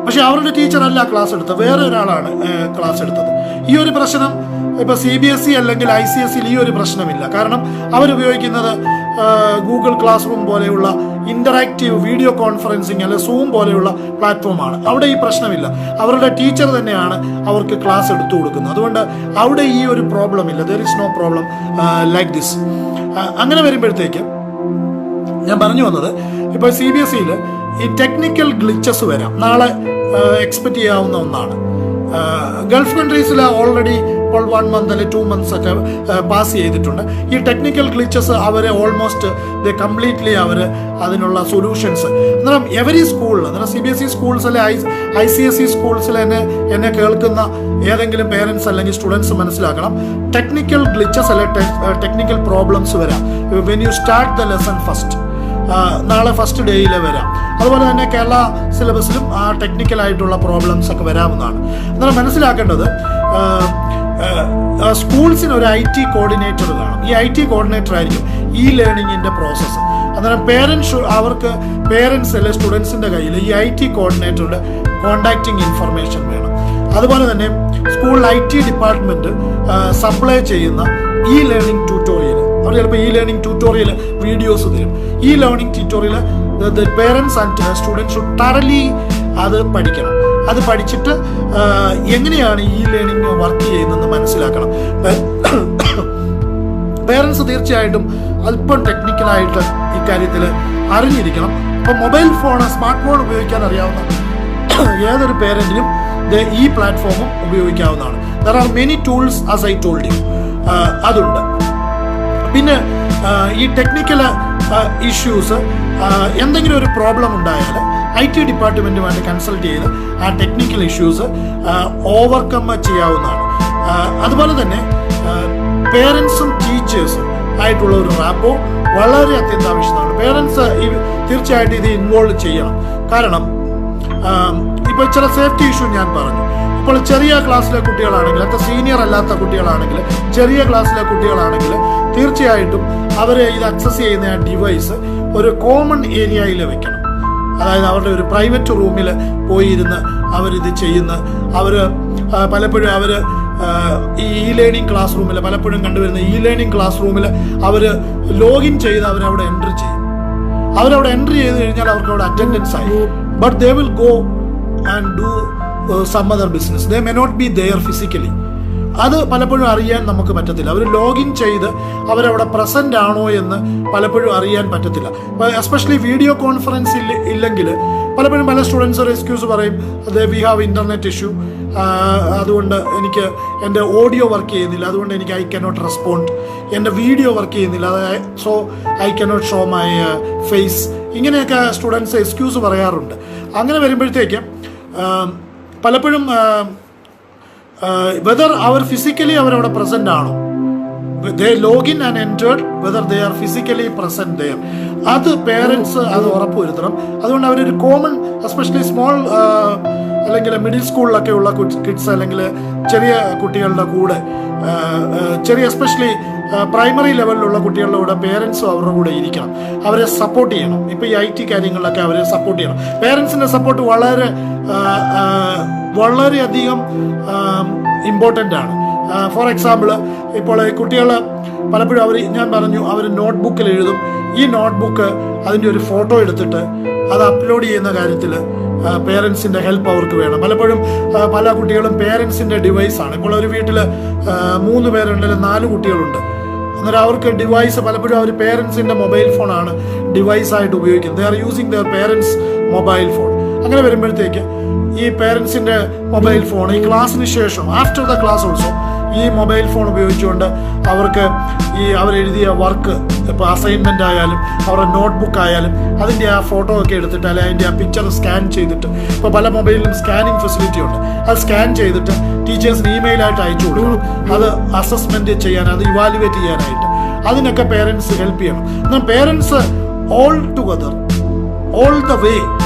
പക്ഷെ അവരുടെ ടീച്ചറല്ല ക്ലാസ് എടുത്തത്, വേറെ ഒരാളാണ് ക്ലാസ് എടുത്തത്. ഈ ഒരു പ്രശ്നം ഇപ്പോൾ CBSE അല്ലെങ്കിൽ ICSEയിൽ ഈ ഒരു പ്രശ്നമില്ല. കാരണം അവരുപയോഗിക്കുന്നത് ഗൂഗിൾ ക്ലാസ് റൂം പോലെയുള്ള ഇൻ്ററാക്റ്റീവ് വീഡിയോ കോൺഫറൻസിങ് അല്ലെ സൂം പോലെയുള്ള പ്ലാറ്റ്ഫോമാണ്. അവിടെ ഈ പ്രശ്നമില്ല. അവരുടെ ടീച്ചർ തന്നെയാണ് അവർക്ക് ക്ലാസ് എടുത്തു കൊടുക്കുന്നത്. അതുകൊണ്ട് അവിടെ ഈ ഒരു പ്രോബ്ലം ഇല്ല. There is no problem like this. അങ്ങനെ വരുമ്പോഴത്തേക്ക് ഞാൻ പറഞ്ഞു വന്നത്, ഇപ്പോൾ CBSEയിൽ ഈ ടെക്നിക്കൽ ഗ്ലിച്ചസ് വരാം, നാളെ എക്സ്പെക്റ്റ് ചെയ്യാവുന്ന ഒന്നാണ്. ഗൾഫ് കൺട്രീസിൽ ഓൾറെഡി ഇപ്പോൾ 1 മന്ത് അല്ലെങ്കിൽ 2 മന്ത്സ് ഒക്കെ പാസ് ചെയ്തിട്ടുണ്ട്. ഈ ടെക്നിക്കൽ ഗ്ലിച്ചസ് അവരെ ഓൾമോസ്റ്റ് കംപ്ലീറ്റ്ലി അവർ അതിനുള്ള സൊല്യൂഷൻസ് അന്നേരം എവരി സ്കൂളിൽ, അന്നേരം CBSE സ്കൂൾസ് അല്ലെ ICSE സ്കൂൾസിൽ എന്നെ കേൾക്കുന്ന ഏതെങ്കിലും പേരൻസ് അല്ലെങ്കിൽ സ്റ്റുഡൻസ് മനസ്സിലാക്കണം, ടെക്നിക്കൽ ഗ്ലിച്ചസ് അല്ലെ ടെക്നിക്കൽ പ്രോബ്ലംസ് വരാം when you start the lesson first. നാളെ ഫസ്റ്റ് ഡേയിൽ വരാം. അതുപോലെ തന്നെ കേരള സിലബസിലും ആ ടെക്നിക്കലായിട്ടുള്ള പ്രോബ്ലംസ് ഒക്കെ വരാവുന്നതാണ്. അന്നേരം മനസ്സിലാക്കേണ്ടത് സ്കൂൾസിന് ഒരു IT കോർഡിനേറ്റർ കാണും. ഈ IT കോർഡിനേറ്റർ ആയിരിക്കും ലേണിങ്ങിൻ്റെ പ്രോസസ്സ്. അന്നേരം പേരൻസ് അല്ലെ സ്റ്റുഡൻസിൻ്റെ കയ്യിൽ ഈ IT കോർഡിനേറ്ററുടെ കോൺടാക്റ്റിംഗ് ഇൻഫർമേഷൻ വേണം. അതുപോലെ തന്നെ സ്കൂൾ IT ഡിപ്പാർട്ട്മെൻറ്റ് സപ്ലൈ ചെയ്യുന്ന ലേണിംഗ് ട്യൂട്ടോറിയൽ, അവർ ചിലപ്പോൾ ലേണിംഗ് ട്യൂട്ടോറിയൽ വീഡിയോസ് തരും. Learning tutorial parents and students should തറലി അത് പഠിക്കണം. അത് പഠിച്ചിട്ട് എങ്ങനെയാണ് ലേണിംഗ് വർക്ക് ചെയ്യുന്നതെന്ന് മനസ്സിലാക്കണം. പേരൻസ് തീർച്ചയായിട്ടും അല്പം ടെക്നിക്കലായിട്ട് ഇക്കാര്യത്തിൽ അറിഞ്ഞിരിക്കണം. അപ്പോൾ മൊബൈൽ ഫോൺ, സ്മാർട്ട് ഫോൺ ഉപയോഗിക്കാൻ അറിയാവുന്ന ഏതൊരു പേരൻറ്റിനും ഈ പ്ലാറ്റ്ഫോമും ഉപയോഗിക്കാവുന്നതാണ്. There are many tools as I told you. അതുണ്ട്. പിന്നെ ഈ ടെക്നിക്കൽ ഇഷ്യൂസ് എന്തെങ്കിലും ഒരു പ്രോബ്ലം ഉണ്ടായാൽ IT ഡിപ്പാർട്ട്മെൻറ്റുമായിട്ട് കൺസൾട്ട് ചെയ്ത് ആ ടെക്നിക്കൽ ഇഷ്യൂസ് ഓവർകം ചെയ്യാവുന്നതാണ്. അതുപോലെ തന്നെ പേരൻസും ടീച്ചേഴ്സും ആയിട്ടുള്ള ഒരു റാപ്പോ വളരെ അത്യന്താപേക്ഷിതമാണ്. പേരൻസ് തീർച്ചയായിട്ടും ഇത് ഇൻവോൾവ് ചെയ്യണം. കാരണം ഇപ്പോൾ ചില സേഫ്റ്റി ഇഷ്യൂ ഞാൻ പറഞ്ഞു. ഇപ്പോൾ ചെറിയ ക്ലാസ്സിലെ കുട്ടികളാണെങ്കിൽ, അത്ര സീനിയർ അല്ലാത്ത കുട്ടികളാണെങ്കിൽ, ചെറിയ ക്ലാസ്സിലെ കുട്ടികളാണെങ്കിൽ തീർച്ചയായിട്ടും അവർ ഇത് ആക്സസ് ചെയ്യുന്ന ആ ഡിവൈസ് ഒരു കോമൺ ഏരിയയിൽ വെക്കണം. അതായത് അവരുടെ ഒരു പ്രൈവറ്റ് റൂമിൽ പോയി ഇരുന്ന് അവരിത് ചെയ്യുന്ന, പലപ്പോഴും അവർ ലേണിംഗ് ക്ലാസ് റൂമിൽ പലപ്പോഴും കണ്ടുവരുന്ന ലേണിംഗ് ക്ലാസ് റൂമിൽ അവർ ലോഗിൻ ചെയ്ത് അവരവിടെ എൻട്രി ചെയ്യും. അവരവിടെ എൻട്രി ചെയ്ത് കഴിഞ്ഞാൽ അവർക്ക് അവിടെ അറ്റൻഡൻസ് ആയി. But they will go and do some other business. They may not be there physically. അത് പലപ്പോഴും അറിയാൻ നമുക്ക് പറ്റത്തില്ല. അവർ ലോഗിൻ ചെയ്ത് അവരവിടെ പ്രസൻ്റ് ആണോ എന്ന് പലപ്പോഴും അറിയാൻ പറ്റത്തില്ല. എസ്പെഷ്യലി വീഡിയോ കോൺഫറൻസ് ഇല്ലെങ്കിൽ പലപ്പോഴും പല സ്റ്റുഡൻസ് ഒരു എക്സ്ക്യൂസ് പറയും, വി ഹാവ് ഇൻ്റർനെറ്റ് ഇഷ്യൂ, അതുകൊണ്ട് എനിക്ക് എൻ്റെ ഓഡിയോ വർക്ക് ചെയ്യുന്നില്ല, അതുകൊണ്ട് എനിക്ക് ഐ കനോട്ട് റെസ്പോണ്ട്, എൻ്റെ വീഡിയോ വർക്ക് ചെയ്യുന്നില്ല, so I cannot show my face. ഇങ്ങനെയൊക്കെ സ്റ്റുഡൻസ് എക്സ്ക്യൂസ് പറയാറുണ്ട്. അങ്ങനെ വരുമ്പോഴത്തേക്ക് പലപ്പോഴും വെദർ അവർ ഫിസിക്കലി അവരവിടെ പ്രസൻ്റ് ആണോ, they login and entered, whether they are physically present there, അത് പേരൻസ് അത് ഉറപ്പുവരുത്തണം. അതുകൊണ്ട് അവരൊരു കോമൺ, എസ്പെഷ്യലി സ്മോൾ അല്ലെങ്കിൽ മിഡിൽ സ്കൂളിലൊക്കെ ഉള്ള കിഡ്സ് അല്ലെങ്കിൽ ചെറിയ കുട്ടികളുടെ കൂടെ ചെറിയ എസ്പെഷ്യലി പ്രൈമറി ലെവലിലുള്ള കുട്ടികളുടെ കൂടെ പേരൻസും അവരുടെ കൂടെ ഇരിക്കണം, അവരെ സപ്പോർട്ട് ചെയ്യണം. ഇപ്പോൾ ഈ IT കാര്യങ്ങളിലൊക്കെ അവരെ സപ്പോർട്ട് ചെയ്യണം. പേരൻസിൻ്റെ സപ്പോർട്ട് വളരെയധികം ഇമ്പോർട്ടൻ്റ് ആണ്. ഫോർ എക്സാമ്പിൾ, ഇപ്പോൾ കുട്ടികൾ പലപ്പോഴും ഞാൻ പറഞ്ഞു അവർ നോട്ട്ബുക്കിൽ എഴുതും. ഈ നോട്ട്ബുക്ക് അതിൻ്റെ ഒരു ഫോട്ടോ എടുത്തിട്ട് അത് അപ്ലോഡ് ചെയ്യുന്ന കാര്യത്തിൽ പേരൻസിൻ്റെ ഹെൽപ്പ് അവർക്ക് വേണം. പലപ്പോഴും പല കുട്ടികളും പേരൻസിൻ്റെ ഡിവൈസാണ്. ഇപ്പോൾ ഒരു വീട്ടിൽ 3 പേരുണ്ടെങ്കിൽ 4 കുട്ടികളുണ്ട്. അന്നേരം അവർക്ക് ഡിവൈസ് പലപ്പോഴും അവർ പേരൻസിൻ്റെ മൊബൈൽ ഫോണാണ് ഡിവൈസായിട്ട് ഉപയോഗിക്കുന്നത്. They are using there parents mobile phone. അങ്ങനെ വരുമ്പോഴത്തേക്ക് ഈ പേരൻസിൻ്റെ മൊബൈൽ ഫോൺ ഈ ക്ലാസ്സിന് ശേഷം ആഫ്റ്റർ ദ ക്ലാസ് ഓൾസോ ഈ മൊബൈൽ ഫോൺ ഉപയോഗിച്ചുകൊണ്ട് അവർക്ക് അവരെഴുതിയ വർക്ക്, ഇപ്പോൾ അസൈൻമെൻ്റ് ആയാലും അവരുടെ നോട്ട്ബുക്ക് ആയാലും അതിൻ്റെ ആ ഫോട്ടോ ഒക്കെ എടുത്തിട്ട് അല്ലെങ്കിൽ അതിൻ്റെ ആ പിക്ചർ സ്കാൻ ചെയ്തിട്ട്, ഇപ്പോൾ പല മൊബൈലിലും സ്കാനിങ് ഫെസിലിറ്റി ഉണ്ട്, അത് സ്കാൻ ചെയ്തിട്ട് ടീച്ചേഴ്സിന് ഇമെയിലായിട്ട് അയച്ചു കൊടുക്കണം. അത് അസസ്മെൻറ്റ് ചെയ്യാൻ, അത് ഇവാലുവേറ്റ് ചെയ്യാനായിട്ട് അതിനൊക്കെ പേരൻസ് ഹെൽപ്പ് ചെയ്യണം. എന്നാൽ parents all together, all the way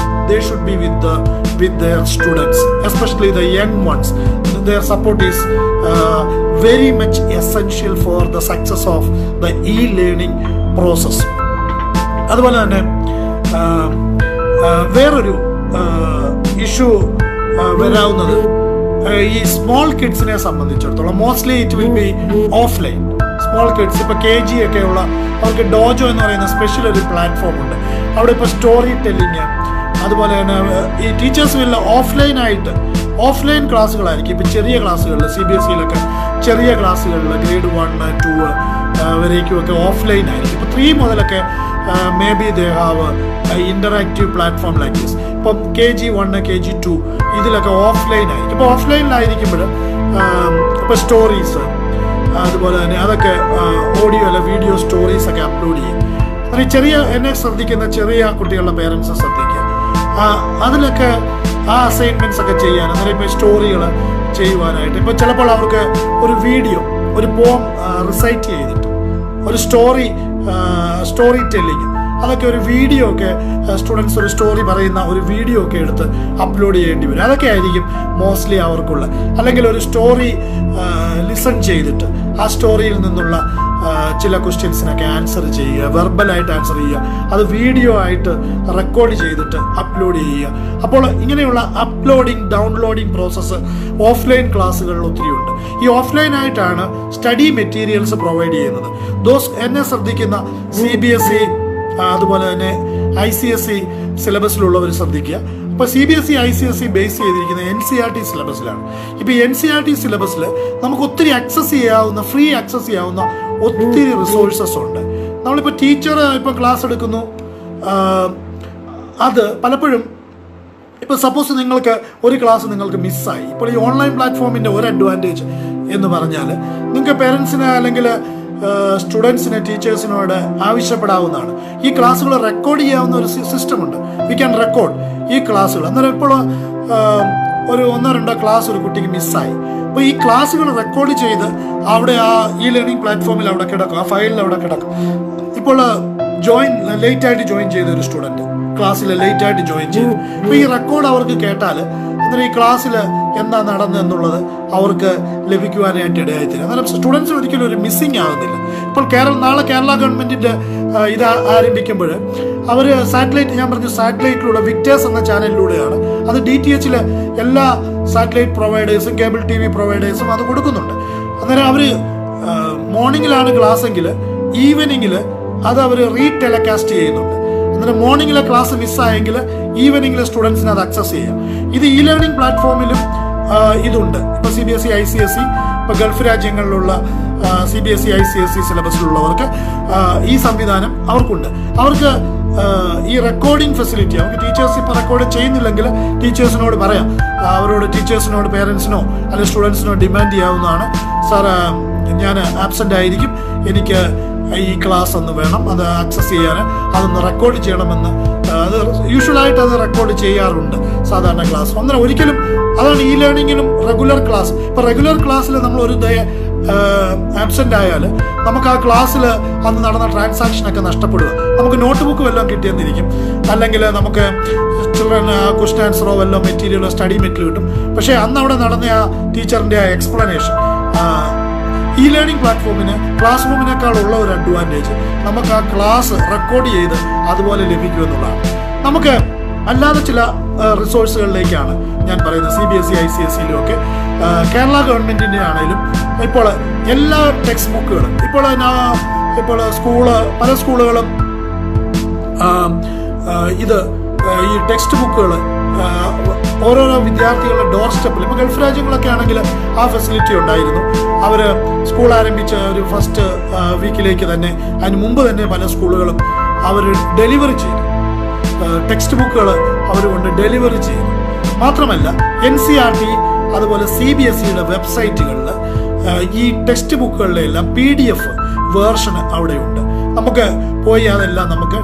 they should be with their students, especially the young ones. Their support is very much essential for the success of the e-learning process. അതുപോലെ തന്നെ വേറൊരു issue വരാവുന്നത് ഈ small കിഡ്സിനെ സംബന്ധിച്ചിടത്തോളം mostly it will be offline. Small kids ഇപ്പോൾ KG ഒക്കെ ഉള്ള അവർക്ക് dojo എന്ന് പറയുന്ന സ്പെഷ്യൽ ഒരു പ്ലാറ്റ്ഫോം ഉണ്ട്. അവിടെ ഇപ്പോൾ സ്റ്റോറി ടെല്ലിങ്, അതുപോലെ തന്നെ ഈ ടീച്ചേഴ്സ് വല്ല ഓഫ്ലൈൻ ക്ലാസ്സുകളായിരിക്കും. ഇപ്പോൾ ചെറിയ ക്ലാസ്സുകളിൽ CBSEയിലൊക്കെ ചെറിയ ക്ലാസ്സുകളിൽ ഗ്രേഡ് 1, 2 വരേക്കുമൊക്കെ ഓഫ്ലൈൻ ആയിരിക്കും. ഇപ്പോൾ 3 മുതലൊക്കെ maybe they have interactive platform like this. ഇപ്പം KG1, KG2 ഇതിലൊക്കെ ഓഫ്ലൈൻ ആയിരിക്കും. ഇപ്പോൾ ഓഫ്ലൈനിലായിരിക്കുമ്പോൾ ഇപ്പോൾ സ്റ്റോറീസ്, അതുപോലെ തന്നെ അതൊക്കെ ഓഡിയോ അല്ല വീഡിയോ സ്റ്റോറീസൊക്കെ അപ്ലോഡ് ചെയ്യും. എന്നെ ശ്രദ്ധിക്കുന്ന ചെറിയ കുട്ടികളുടെ പേരൻസ് ശ്രദ്ധിക്കുക, അതിലൊക്കെ ആ അസൈൻമെൻറ്റ്സ് ഒക്കെ ചെയ്യാൻ, അന്നേരം ഇപ്പോൾ സ്റ്റോറികൾ ചെയ്യുവാനായിട്ട് ഇപ്പോൾ ചിലപ്പോൾ അവർക്ക് ഒരു വീഡിയോ, ഒരു പോം റിസൈറ്റ് ചെയ്തിട്ട് ഒരു സ്റ്റോറി ടെല്ലിങ്, അതൊക്കെ ഒരു വീഡിയോ ഒക്കെ സ്റ്റുഡൻസ് ഒരു സ്റ്റോറി പറയുന്ന ഒരു വീഡിയോ ഒക്കെ എടുത്ത് അപ്ലോഡ് ചെയ്യേണ്ടി വരും. അതൊക്കെ ആയിരിക്കും മോസ്റ്റ്ലി അവർക്കുള്ള. അല്ലെങ്കിൽ ഒരു സ്റ്റോറി ലിസൺ ചെയ്തിട്ട് ആ സ്റ്റോറിയിൽ നിന്നുള്ള ചില ക്വസ്റ്റ്യൻസിനൊക്കെ ആൻസർ ചെയ്യുക, വെർബലായിട്ട് ആൻസർ ചെയ്യുക, അത് വീഡിയോ ആയിട്ട് റെക്കോർഡ് ചെയ്തിട്ട് അപ്ലോഡ് ചെയ്യുക. അപ്പോൾ ഇങ്ങനെയുള്ള അപ്ലോഡിങ് ഡൗൺലോഡിങ് പ്രോസസ്സ് ഓഫ്ലൈൻ ക്ലാസ്സുകളിൽ ഒത്തിരിയുണ്ട്. ഈ ഓഫ്ലൈനായിട്ടാണ് സ്റ്റഡി മെറ്റീരിയൽസ് പ്രൊവൈഡ് ചെയ്യുന്നത്. എന്നെ ശ്രദ്ധിക്കുന്ന CBSE അതുപോലെ തന്നെ ICSE സിലബസിലുള്ളവർ ശ്രദ്ധിക്കുക. ഇപ്പോൾ CBSE ICSE ബേസ് ചെയ്തിരിക്കുന്ന NCERT സിലബസിലാണ്. ഇപ്പോൾ NCERT സിലബസിൽ നമുക്ക് ഒത്തിരി ഫ്രീ ആക്സസ് ചെയ്യാവുന്ന ഒത്തിരി റിസോഴ്സസ് ഉണ്ട്. നമ്മളിപ്പോൾ ടീച്ചർ ഇപ്പോൾ ക്ലാസ് എടുക്കുന്നു, അത് പലപ്പോഴും ഇപ്പോൾ സപ്പോസ് നിങ്ങൾക്ക് ഒരു ക്ലാസ് നിങ്ങൾക്ക് മിസ്സായി. ഇപ്പോൾ ഈ ഓൺലൈൻ പ്ലാറ്റ്ഫോമിൻ്റെ ഒരു അഡ്വാൻറ്റേജ് എന്ന് പറഞ്ഞാൽ നിങ്ങൾക്ക് പേരൻസിന് അല്ലെങ്കിൽ സ്റ്റുഡൻസിന് ടീച്ചേഴ്സിനോട് ആവശ്യപ്പെടാവുന്നതാണ്. ഈ ക്ലാസ്സുകൾ റെക്കോർഡ് ചെയ്യാവുന്ന ഒരു സിസ്റ്റമുണ്ട്. വി ക്യാൻ റെക്കോർഡ് ഈ ക്ലാസ്സുകൾ. അന്നേരം ഇപ്പോൾ ഒരു 1-2 ക്ലാസ് ഒരു കുട്ടിക്ക് മിസ്സായി. അപ്പോൾ ഈ ക്ലാസ്സുകൾ റെക്കോർഡ് ചെയ്ത് അവിടെ ആ ലേണിംഗ് പ്ലാറ്റ്ഫോമിൽ അവിടെ കിടക്കും, ആ ഫയലിൽ അവിടെ കിടക്കും. ഇപ്പോൾ ലേറ്റായിട്ട് ജോയിൻ ചെയ്ത ഒരു സ്റ്റുഡൻറ്റ് ക്ലാസ്സിൽ ലേറ്റായിട്ട് ജോയിൻ ചെയ്തു. അപ്പോൾ ഈ റെക്കോർഡ് അവർക്ക് കേട്ടാൽ അന്നേരം ഈ ക്ലാസ്സിൽ എന്താ നടന്നതെന്നുള്ളത് അവർക്ക് ലഭിക്കുവാനായിട്ട് ഇടയായിത്തീരും. അന്നേരം സ്റ്റുഡൻസ് ഒരിക്കലും ഒരു മിസ്സിങ് ആകുന്നില്ല. ഇപ്പോൾ നാളെ കേരള ഗവൺമെൻറ്റിൻ്റെ ഇത് ആരംഭിക്കുമ്പോൾ അവർ ഞാൻ പറഞ്ഞു സാറ്റലൈറ്റിലൂടെ വിക്ടേഴ്സ് എന്ന ചാനലിലൂടെയാണ്, അത് DTHൽ എല്ലാ സാറ്റലൈറ്റ് പ്രൊവൈഡേഴ്സും കേബിൾ TV പ്രൊവൈഡേഴ്സും അത് കൊടുക്കുന്നുണ്ട്. അന്നേരം അവർ മോർണിംഗിലാണ് ക്ലാസ് എങ്കിൽ ഈവനിങ്ങിൽ അത് അവർ ടെലികാസ്റ്റ് ചെയ്യുന്നുണ്ട്. അന്നേരം മോർണിംഗിലെ ക്ലാസ് മിസ്സായെങ്കിൽ ഈവനിങ്ങിലെ സ്റ്റുഡൻസിന് അത് അക്സസ് ചെയ്യാം. ഇത് ലേണിംഗ് പ്ലാറ്റ്ഫോമിലും ഇതുണ്ട്. ഇപ്പോൾ CBSE ICSE ഇപ്പോൾ ഗൾഫ് രാജ്യങ്ങളിലുള്ള CBSE ICSE സിലബസിലുള്ളവർക്ക് ഈ സംവിധാനം അവർക്കുണ്ട്. അവർക്ക് ഈ റെക്കോർഡിംഗ് ഫെസിലിറ്റി അവർക്ക് ടീച്ചേഴ്സ് ഇപ്പോൾ റെക്കോർഡ് ചെയ്യുന്നില്ലെങ്കിൽ ടീച്ചേഴ്സിനോട് പറയാം, ടീച്ചേഴ്സിനോട് പേരൻസിനോ അല്ലെങ്കിൽ സ്റ്റുഡൻസിനോ ഡിമാൻഡ് ചെയ്യാവുന്നതാണ്. സാർ ഞാൻ ആബ്സെൻ്റ് ആയിരിക്കും, എനിക്ക് ഈ ക്ലാസ് ഒന്ന് വേണം, അത് ആക്സസ് ചെയ്യാൻ അതൊന്ന് റെക്കോർഡ് ചെയ്യണമെന്ന് അത് യൂഷ്വലായിട്ട് അത് റെക്കോർഡ് ചെയ്യാറുണ്ട് സാധാരണ ക്ലാസ്. അന്നേരം ഒരിക്കലും അതാണ് ലേണിങ്ങിനും റെഗുലർ ക്ലാസ്. ഇപ്പോൾ റെഗുലർ ക്ലാസ്സിൽ നമ്മൾ ഒരു ആബ്സെൻ്റ് ആയാൽ നമുക്ക് ആ ക്ലാസ്സിൽ അന്ന് നടന്ന ട്രാൻസാക്ഷനൊക്കെ നഷ്ടപ്പെടുക. നമുക്ക് നോട്ട് ബുക്ക് വല്ലതും കിട്ടിയെന്നിരിക്കും, അല്ലെങ്കിൽ നമുക്ക് ചിൽഡ്രൻ ക്വസ്റ്റ്യൻ ആൻസറോ വല്ലോ മെറ്റീരിയലോ സ്റ്റഡി മെറ്റീരിയൽ കിട്ടും. പക്ഷേ അന്ന് അവിടെ നടന്ന ആ ടീച്ചറിൻ്റെ ആ എക്സ്പ്ലനേഷൻ ഇ ലേണിംഗ് പ്ലാറ്റ്ഫോമിന് ക്ലാസ് റൂമിനേക്കാളുള്ള ഒരു അഡ്വാൻറ്റേജ് നമുക്ക് ആ ക്ലാസ് റെക്കോർഡ് ചെയ്ത് അതുപോലെ ലഭിക്കുമെന്നുള്ളതാണ്. നമുക്ക് അല്ലാതെ ചില റിസോഴ്സുകളിലേക്കാണ് ഞാൻ പറയുന്നത്. CBSE ICSEയിലും ഒക്കെ കേരള ഗവൺമെൻറ്റിൻ്റെ ആണെങ്കിലും ഇപ്പോൾ എല്ലാ ടെക്സ്റ്റ് ബുക്കുകളും ഇപ്പോൾ പല സ്കൂളുകളും ഈ ടെക്സ്റ്റ് ബുക്കുകൾ ഓരോരോ വിദ്യാർത്ഥികളുടെ ഡോർ സ്റ്റെപ്പിൽ, ഇപ്പോൾ ഗൾഫ് രാജ്യങ്ങളൊക്കെ ആണെങ്കിൽ ആ ഫെസിലിറ്റി ഉണ്ടായിരുന്നു. അവർ സ്കൂൾ ആരംഭിച്ച ഒരു ഫസ്റ്റ് വീക്കിലേക്ക് തന്നെ, അതിന് മുമ്പ് തന്നെ പല സ്കൂളുകളും അവർ ഡെലിവറി ചെയ്തു, ടെക്സ്റ്റ് ബുക്കുകൾ അവർ കൊണ്ട് ഡെലിവറി ചെയ്തു. മാത്രമല്ല NCERT അതുപോലെ CBSEയുടെ വെബ്സൈറ്റുകളിൽ ഈ ടെക്സ്റ്റ് ബുക്കുകളുടെ എല്ലാം PDF വേർഷൻ അവിടെയുണ്ട്. നമുക്ക് പോയി അതെല്ലാം നമുക്ക്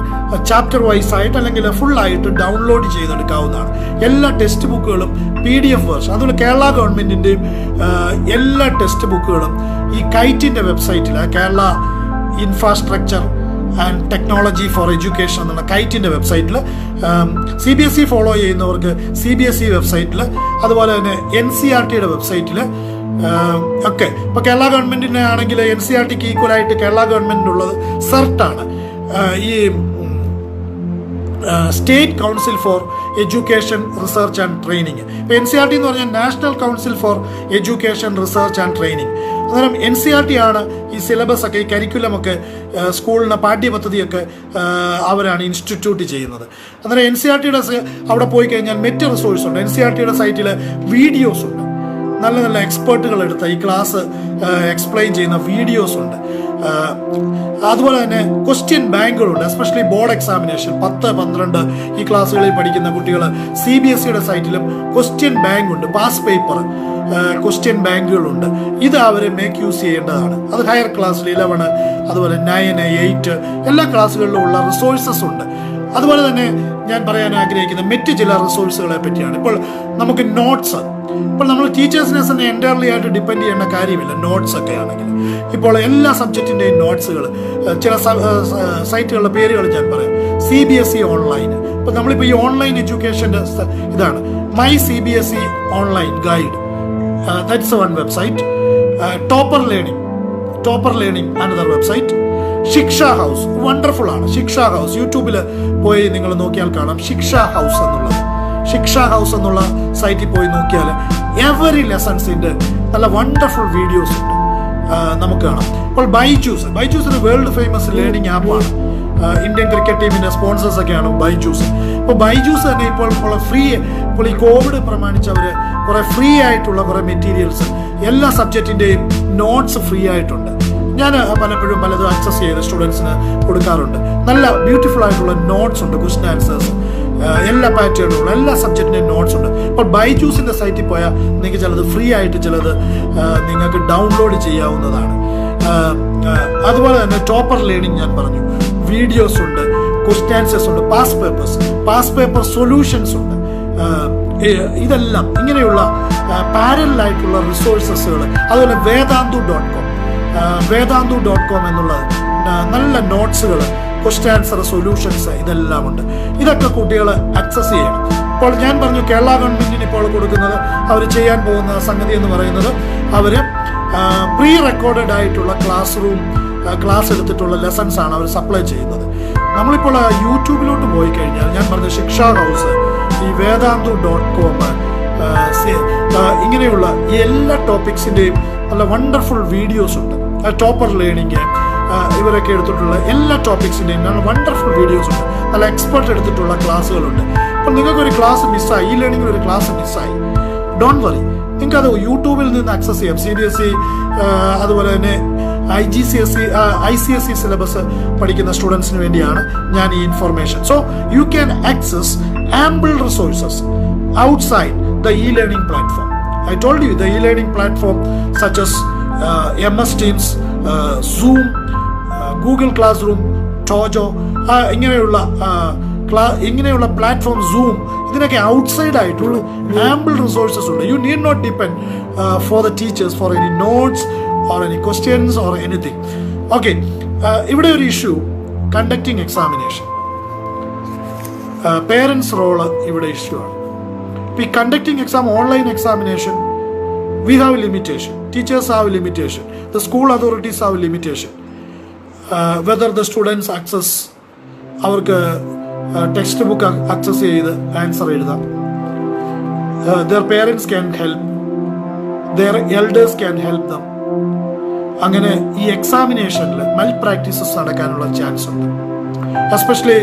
ചാപ്റ്റർ വൈസ് ആയിട്ട് അല്ലെങ്കിൽ ഫുള്ളായിട്ട് ഡൗൺലോഡ് ചെയ്തെടുക്കാവുന്നതാണ്. എല്ലാ ടെക്സ്റ്റ് ബുക്കുകളും PDF വേർഷൻ. അതുപോലെ കേരള ഗവൺമെൻറ്റിൻ്റെയും എല്ലാ ടെക്സ്റ്റ് ബുക്കുകളും ഈ കൈറ്റിൻ്റെ വെബ്സൈറ്റിൽ, Kerala infrastructure and technology for education എന്നുള്ള കൈറ്റിൻ്റെ വെബ്സൈറ്റിൽ, CBSE ഫോളോ ചെയ്യുന്നവർക്ക് CBSE വെബ്സൈറ്റിൽ, അതുപോലെ തന്നെ NCERTയുടെ വെബ്സൈറ്റിൽ ഒക്കെ. ഇപ്പോൾ കേരള ഗവൺമെൻറ്റിൻ്റെ ആണെങ്കിൽ NCERTക്ക് ഈക്വലായിട്ട് കേരള ഗവൺമെൻറ്റിനുള്ളത് CERT-ആണ്, ഈ state council for education research and training. ഇപ്പോൾ NCERT എന്ന് പറഞ്ഞാൽ national council for education research and training. അന്നേരം NCERT ആണ് ഈ സിലബസ് ഒക്കെ, ഈ കരിക്കുലമൊക്കെ, സ്കൂളിന് പാഠ്യപദ്ധതിയൊക്കെ അവരാണ് ഇൻസ്റ്റിറ്റ്യൂട്ട് ചെയ്യുന്നത്. അന്നേരം NCERTയുടെ അവിടെ പോയി കഴിഞ്ഞാൽ മറ്റ് റിസോഴ്സ് ഉണ്ട്. NCERTയുടെ സൈറ്റിൽ വീഡിയോസ് ഉണ്ട്, നല്ല നല്ല എക്സ്പേർട്ടുകൾ എടുത്ത ഈ ക്ലാസ് എക്സ്പ്ലെയിൻ ചെയ്യുന്ന വീഡിയോസ് ഉണ്ട്. അതുപോലെ തന്നെ ക്വസ്റ്റ്യൻ ബാങ്കുകളുണ്ട്. എസ്പെഷ്യലി ബോർഡ് എക്സാമിനേഷൻ 10, 12 ഈ ക്ലാസ്സുകളിൽ പഠിക്കുന്ന കുട്ടികൾ CBSEയുടെ സൈറ്റിലും ക്വസ്റ്റ്യൻ ബാങ്ക് ഉണ്ട്, പാസ് പേപ്പർ ക്വസ്റ്റ്യൻ ബാങ്കുകളുണ്ട്. ഇത് അവർ മേക്ക് യൂസ് ചെയ്യേണ്ടതാണ്. അത് ഹയർ ക്ലാസ്സിൽ 11, അതുപോലെ 9, 8 എല്ലാ ക്ലാസ്സുകളിലും ഉള്ള റിസോഴ്സസ് ഉണ്ട്. അതുപോലെ തന്നെ ഞാൻ പറയാൻ ആഗ്രഹിക്കുന്ന മറ്റ് ചില റിസോഴ്സുകളെ പറ്റിയാണ്. ഇപ്പോൾ നമുക്ക് നോട്ട്സ്, ഇപ്പോൾ നമ്മൾ ടീച്ചേഴ്സിനെ തന്നെ എൻറ്റയർലി ആയിട്ട് ഡിപ്പെൻഡ് ചെയ്യേണ്ട കാര്യമില്ല. നോട്ട്സ് ഒക്കെ ആണെങ്കിൽ ഇപ്പോൾ എല്ലാ സബ്ജക്റ്റിൻ്റെയും നോട്ട്സുകൾ ചില സൈറ്റുകളുടെ പേരുകൾ ഞാൻ പറയാം. CBSE online. ഇപ്പോൾ നമ്മളിപ്പോൾ ഈ ഓൺലൈൻ എഡ്യൂക്കേഷൻ്റെ ഇതാണ് my CBSE online guide, that's one website. Topper learning another website. ശിക്ഷ ഹൗസ് വണ്ടർഫുൾ ആണ്. ശിക്ഷ ഹൗസ് യൂട്യൂബിൽ പോയി നിങ്ങൾ നോക്കിയാൽ കാണാം. ശിക്ഷ ഹൗസ് എന്നുള്ള സൈറ്റിൽ പോയി നോക്കിയാൽ എവറി ലെസൺസിൻ്റെ നല്ല വണ്ടർഫുൾ വീഡിയോസ് ഉണ്ട്, നമുക്ക് കാണാം. ഇപ്പോൾ ബൈജൂസിന് വേൾഡ് ഫേമസ് ലേണിംഗ് ആപ്പാണ്. ഇന്ത്യൻ ക്രിക്കറ്റ് ടീമിൻ്റെ സ്പോൺസേഴ്സ് ഒക്കെയാണ് ബൈജൂസ്. ഇപ്പോൾ ബൈജൂസ് തന്നെ ഇപ്പോൾ ഈ കോവിഡ് പ്രമാണിച്ച് അവർ കുറേ ഫ്രീ ആയിട്ടുള്ള കുറേ മെറ്റീരിയൽസ്, എല്ലാ സബ്ജക്റ്റിൻ്റെയും നോട്ട്സ് ഫ്രീ ആയിട്ടുണ്ട്. ഞാൻ പലപ്പോഴും പലതും ആക്സസ് ചെയ്ത് സ്റ്റുഡൻസിന് കൊടുക്കാറുണ്ട്. നല്ല ബ്യൂട്ടിഫുൾ ആയിട്ടുള്ള നോട്ട്സ് ഉണ്ട്, ക്വസ്റ്റ്യൻ ആൻസേഴ്സ്, എല്ലാ പാറ്റേണിലുള്ള എല്ലാ സബ്ജക്റ്റിൻ്റെയും നോട്ട്സ് ഉണ്ട്. ഇപ്പോൾ ബൈജൂസിൻ്റെ സൈറ്റിൽ പോയാൽ നിങ്ങൾക്ക് ചിലത് ഫ്രീ ആയിട്ട്, ചിലത് നിങ്ങൾക്ക് ഡൗൺലോഡ് ചെയ്യാവുന്നതാണ്. അതുപോലെ തന്നെ ടോപ്പർ ലേണിംഗ് ഞാൻ പറഞ്ഞു, വീഡിയോസ് ഉണ്ട്, ക്വസ്റ്റ്യൻ ആൻസേഴ്സ് ഉണ്ട്, പാസ് പേപ്പർ സൊല്യൂഷൻസ് ഉണ്ട്. ഇതെല്ലാം ഇങ്ങനെയുള്ള പാരലായിട്ടുള്ള റിസോഴ്സസുകൾ. അതുപോലെ വേദാന്തു.com എന്നുള്ളത് നല്ല നോട്ട്സുകൾ, ക്വസ്റ്റ്യൻ ആൻസർ സൊല്യൂഷൻസ് ഇതെല്ലാം ഉണ്ട്. ഇതൊക്കെ കുട്ടികൾ ആക്സസ് ചെയ്യണം. ഇപ്പോൾ ഞാൻ പറഞ്ഞു കേരള ഗവൺമെൻറ്റിന് ഇപ്പോൾ കൊടുക്കുന്നത്, അവർ ചെയ്യാൻ പോകുന്ന സംഗതി എന്ന് പറയുന്നത്, അവർ പ്രീ റെക്കോർഡഡ് ആയിട്ടുള്ള ക്ലാസ് എടുത്തിട്ടുള്ള ലെസൺസ് ആണ് അവർ സപ്ലൈ ചെയ്യുന്നത്. നമ്മളിപ്പോൾ യൂട്യൂബിലോട്ട് പോയി കഴിഞ്ഞാൽ ഞാൻ പറഞ്ഞ ശിക്ഷ ഹൗസ്, ഈ വേദാന്തു.com, ഇങ്ങനെയുള്ള എല്ലാ ടോപ്പിക്സിൻ്റെയും നല്ല വണ്ടർഫുൾ വീഡിയോസ് ഉണ്ട്. ടോപ്പർ ലേണിംഗ് ഇവരൊക്കെ എടുത്തിട്ടുള്ള എല്ലാ ടോപ്പിക്സിൻ്റെയും നല്ല വണ്ടർഫുൾ വീഡിയോസ് ഉണ്ട്. നല്ല എക്സ്പെർട്ട് എടുത്തിട്ടുള്ള ക്ലാസ്സുകളുണ്ട്. അപ്പോൾ നിങ്ങൾക്കൊരു ക്ലാസ് മിസ്സായി, ഈ ലേണിംഗിൽ ഒരു ക്ലാസ് മിസ്സായി, ഡോണ്ട് വറി, നിങ്ങൾക്കത് യൂട്യൂബിൽ നിന്ന് ആക്സസ് ചെയ്യാം. CBSE അതുപോലെ തന്നെ ICSE സിലബസ് പഠിക്കുന്ന സ്റ്റുഡൻസിന് വേണ്ടിയാണ് ഞാൻ ഈ information. So you can access ample resources outside the e-learning platform. I told you the e-learning platform such as MS Teams, Zoom, Google Classroom, Tojo, ഇങ്ങനെയുള്ള പ്ലാറ്റ്ഫോം, Zoom, ഇതിനൊക്കെ ഔട്ട്സൈഡ് ആയിട്ടുള്ള ആംബിൾ റിസോഴ്സസ് ഉണ്ട്. You need not depend for the teachers for any notes or any questions or anything. Okay, ഇവിടെ ഒരു issue, conducting examination. Parents role ഇവിടെ issue ആണ്. ഇപ്പോൾ ഈ conducting exam, online examination, we have limitation. Teachers have limitation. The school authorities have limitation. Whether the students access അവർക്ക് text book access ചെയ്ത് answer എഴുതാം. their parents can help, their elders can help them. അങ്ങനെ ഈ എക്സാമിനേഷനിൽ മൽ practices നടക്കാനുള്ള chance ഉണ്ട്. Especially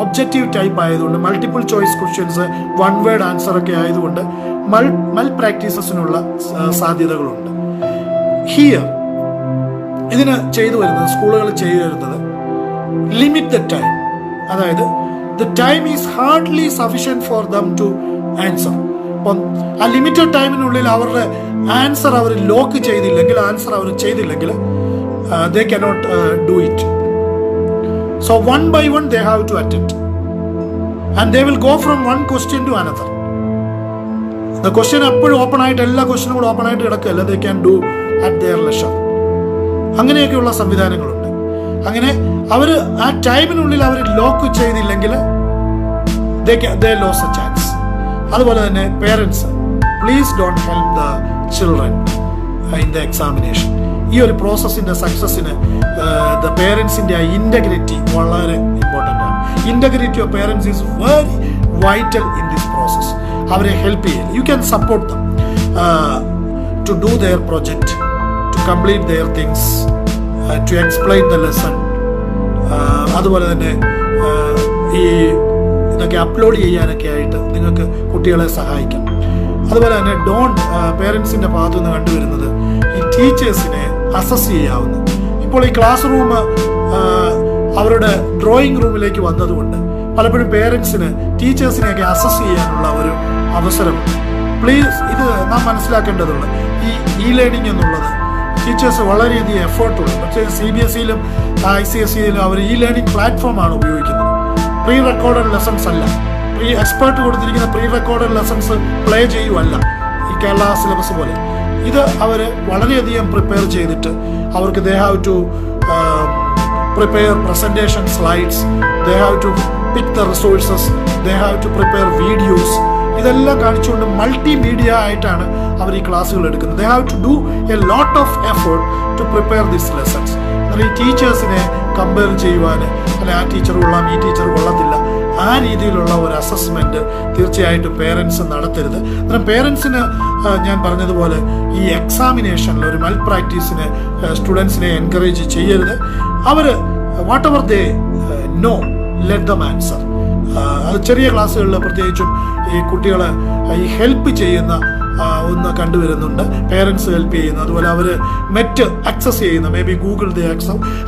objective type ആയതുകൊണ്ട്, multiple choice questions, one word answer ഒക്കെ ആയതുകൊണ്ട് മൽ പ്രാക്ടീസസിനുള്ള സാധ്യതകളുണ്ട്. ഹിയർ ഇതിന് ചെയ്തു വരുന്നത്, സ്കൂളുകൾ ചെയ്തു വരുന്നത്, ലിമിറ്റ് ദ ടൈം. അതായത് the time is hardly sufficient for them to answer. അപ്പം ആ ലിമിറ്റഡ് ടൈമിനുള്ളിൽ അവരുടെ ആൻസർ അവർ ലോക്ക് ചെയ്തില്ലെങ്കിൽ, ആൻസർ അവർ ചെയ്തില്ലെങ്കിൽ they cannot do it. So one by one they have to attend and they will go from one question to another. The question എപ്പോഴും open ആയിട്ട്, എല്ലാ ക്വസ്റ്റ്യനും കൂടെ ഓപ്പൺ ആയിട്ട് കിടക്കുകയല്ല. They can do at their leisure. അങ്ങനെയൊക്കെയുള്ള സംവിധാനങ്ങളുണ്ട്. അങ്ങനെ അവർ ആ ടൈമിനുള്ളിൽ അവർ ലോക്ക് ചെയ്തില്ലെങ്കിൽ ദേ ലോസ് എ ചാൻസ്. അതുപോലെ തന്നെ parents, please don't help the children in the examination. ഈ ഒരു പ്രോസസ്സിൻ്റെ സക്സസ്സിന് ദ പേരൻസിൻ്റെ ഇൻറ്റഗ്രിറ്റി വളരെ ഇമ്പോർട്ടൻ്റ് ആണ്. Integrity of parents is very vital in this process. അവരെ ഹെൽപ്പ് ചെയ്യില്ല. You can support them to do their project, to complete their things, to explain the lesson. അതുപോലെ തന്നെ ഈ ഇതൊക്കെ അപ്ലോഡ് ചെയ്യാനൊക്കെ ആയിട്ട് നിങ്ങൾക്ക് കുട്ടികളെ സഹായിക്കാം. അതുപോലെ തന്നെ പേരൻസിൻ്റെ ഭാഗത്തു നിന്ന് കണ്ടുവരുന്നത് ഈ ടീച്ചേഴ്സിനെ അസസ് ചെയ്യാവുന്നു. ഇപ്പോൾ ഈ ക്ലാസ് റൂം അവരുടെ ഡ്രോയിങ് റൂമിലേക്ക് വന്നതുകൊണ്ട് പലപ്പോഴും പേരൻസിന് ടീച്ചേഴ്സിനെയൊക്കെ അസസ് ചെയ്യാനുള്ള ഒരു അവസരമുണ്ട്. പ്ലീസ് ഇത് നാം മനസ്സിലാക്കേണ്ടതുണ്ട്. ഈ ലേണിംഗ് എന്നുള്ളത് ടീച്ചേഴ്സ് വളരെയധികം എഫേർട്ടുണ്ട്. പക്ഷേ CBSE ICSE അവർ ഈ ലേണിംഗ് പ്ലാറ്റ്ഫോമാണ് ഉപയോഗിക്കുന്നത്. പ്രീ റെക്കോർഡഡ് ലെസൺസ് അല്ല, എക്സ്പേർട്ട് കൊടുത്തിരിക്കുന്ന പ്രീ റെക്കോർഡഡ് ലെസൺസ് പ്ലേ ചെയ്യുമല്ല ഈ കേരള സിലബസ് പോലെ. ഇത് അവർ വളരെയധികം പ്രിപ്പയർ ചെയ്തിട്ട് അവർക്ക് they have to prepare presentation slides, they have to pick the resources, they have to prepare videos. ഇതെല്ലാം കാണിച്ചുകൊണ്ട് മൾട്ടിമീഡിയ ആയിട്ടാണ് അവർ ഈ ക്ലാസ്സുകൾ എടുക്കുന്നത്. They have to do a lot of effort to prepare this lessons. എന്നാൽ ഈ ടീച്ചേഴ്സിനെ കമ്പയർ ചെയ്യുവാൻ, അല്ലെ ആ ടീച്ചർ കൊള്ളാം ഈ ടീച്ചർ കൊള്ളത്തില്ല, ആ രീതിയിലുള്ള ഒരു അസസ്മെൻറ്റ് തീർച്ചയായിട്ടും പേരൻസ് നടത്തരുത്. അന്നേരം പേരൻസിന് ഞാൻ പറഞ്ഞതുപോലെ ഈ എക്സാമിനേഷനിൽ ഒരു മൽ പ്രാക്ടീസിന് സ്റ്റുഡൻസിനെ എൻകറേജ് ചെയ്യരുത്. അവർ whatever they know, let them answer. അത് ചെറിയ ക്ലാസ്സുകളിൽ പ്രത്യേകിച്ചും ഈ കുട്ടികളെ ഈ ഹെൽപ്പ് ചെയ്യുന്ന ഒന്ന് കണ്ടുവരുന്നുണ്ട്. പേരൻസ് ഹെൽപ്പ് ചെയ്യുന്നു. അതുപോലെ അവർ നെറ്റ് ആക്സസ് ചെയ്യുന്ന, may be Google they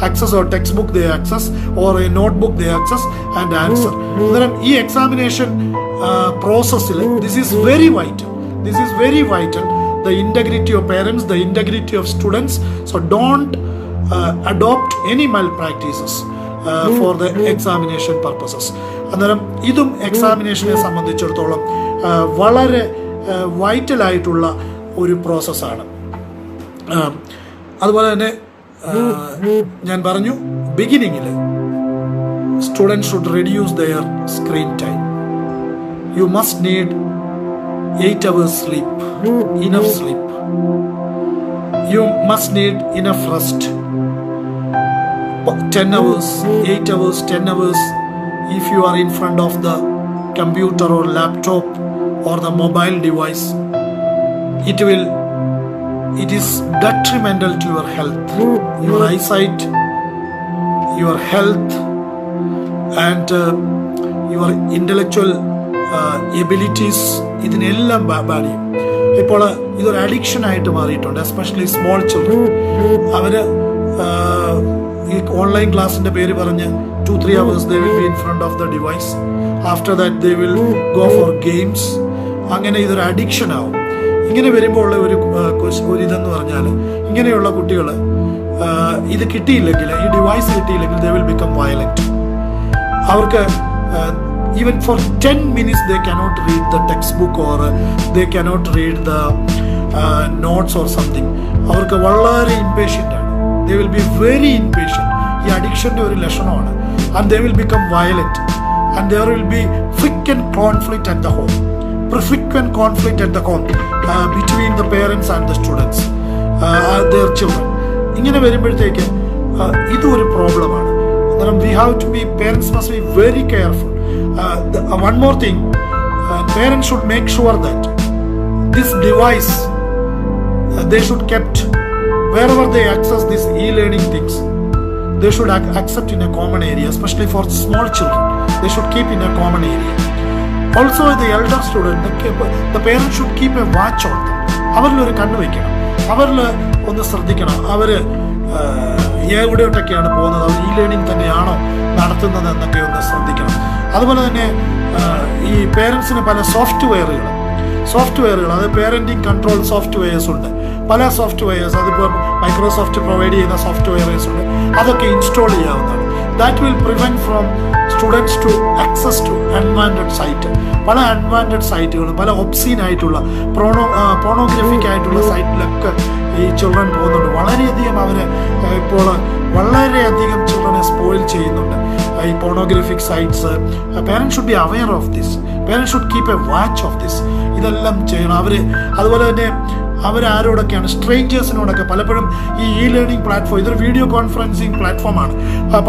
access or text book they access or A note book they access and answer. അന്നേരം ഈ എക്സാമിനേഷൻ പ്രോസസ്സിൽ this is very vital. The integrity of parents, the integrity of students. So don't adopt any malpractices for the examination purposes. അന്നേരം ഇതും എക്സാമിനേഷനെ സംബന്ധിച്ചിടത്തോളം വളരെ വൈറ്റലായിട്ടുള്ള ഒരു പ്രോസസ്സാണ്. അതുപോലെ തന്നെ ഞാൻ പറഞ്ഞു ബിഗിനിങ്ങിൽ students should reduce their screen time. You must need 8 hours sleep, enough sleep. You must need enough rest. 10 hours, 8 hours, 10 hours. If you are in front of the computer or laptop or the mobile device, it is detrimental to your health, your eyesight, your health, and your intellectual abilities, ഇതിനെല്ലാം ബാധിക്കും. ഇപ്പോൾ ഇതൊരു addiction ആയിട്ട് മാറിയിട്ടുണ്ട്. Especially small children. അവർ ഈ online ക്ലാസ്സിൻ്റെ പേര് പറഞ്ഞ് 2-3 hours they will be in front of the device. After that they will go for games. അങ്ങനെ ഇതൊരു അഡിക്ഷൻ ആവും. ഇങ്ങനെ വരുമ്പോൾ ഉള്ള ഒരു ഇതെന്ന് പറഞ്ഞാൽ, ഇങ്ങനെയുള്ള കുട്ടികൾ ഇത് കിട്ടിയില്ലെങ്കിൽ, ഈ ഡിവൈസ് കിട്ടിയില്ലെങ്കിൽ they will become violent. അവർക്ക് even for 10 minutes they cannot read the textbook or they cannot read the notes or something. അവർക്ക് വളരെ impatient ആണ്. They will be very impatient. ഈ അഡിക്ഷൻ്റെ ഒരു ലക്ഷണമാണ്. And they will become violent. and there will be frequent conflict at the home. Frequent conflict at the home between the parents and the students, their children. ഇങ്ങനെ വരുമ്പോഴത്തേക്ക് ഇതൊരു പ്രോബ്ലമാണ്. അന്നേരം we have to be, parents must be very careful. One more thing, parents should make sure that this device they should kept wherever they access these e-learning things, they should accept in a common area, especially for small children. They should keep in a common area. Also the elder student, the parents should keep a watch on them. അവരിൽ ഒരു കണ്ണ് വയ്ക്കണം, അവരിൽ ഒന്ന് ശ്രദ്ധിക്കണം, അവർ എവിടെയോട്ടൊക്കെയാണ് പോകുന്നത്, അവർ ഈ learning തന്നെയാണോ നടത്തുന്നത് എന്നൊക്കെ ഒന്ന് ശ്രദ്ധിക്കണം. അതുപോലെ തന്നെ ഈ പേരൻസിന് പല സോഫ്റ്റ്വെയറുകൾ, അത് പേരൻറ്റിങ് കൺട്രോൾ സോഫ്റ്റ്വെയർസ് ഉണ്ട്, പല സോഫ്റ്റ്വെയർസ്, അതിപ്പോൾ മൈക്രോസോഫ്റ്റ് പ്രൊവൈഡ് ചെയ്യുന്ന സോഫ്റ്റ്വെയർസ് ഉണ്ട്, അതൊക്കെ ഇൻസ്റ്റാൾ ചെയ്യാവുന്നതാണ്. That will prevent from students to access to unwanted site. പല അൺവാണ്ടഡ് സൈറ്റുകളും, പല ഒബ്സീൻ ആയിട്ടുള്ള പോണോഗ്രഫിക് ആയിട്ടുള്ള സൈറ്റിലൊക്കെ ഈ ചിൽഡ്രൻ പോകുന്നുണ്ട്. വളരെയധികം അവർ ഇപ്പോൾ വളരെയധികം ചിൽഡ്രനെ സ്പോയിൽ ചെയ്യുന്നുണ്ട് ഈ pornographic sites. Parents should be aware of this, parents should keep A watch of this. ഇതെല്ലാം ചെയ്യണം അവർ. അതുപോലെ തന്നെ അവരാരോടൊക്കെയാണ്, സ്ട്രേഞ്ചേഴ്സിനോടൊക്കെ പലപ്പോഴും ഈ ലേണിംഗ് പ്ലാറ്റ്ഫോം, ഇതൊരു വീഡിയോ കോൺഫറൻസിങ് പ്ലാറ്റ്ഫോമാണ്,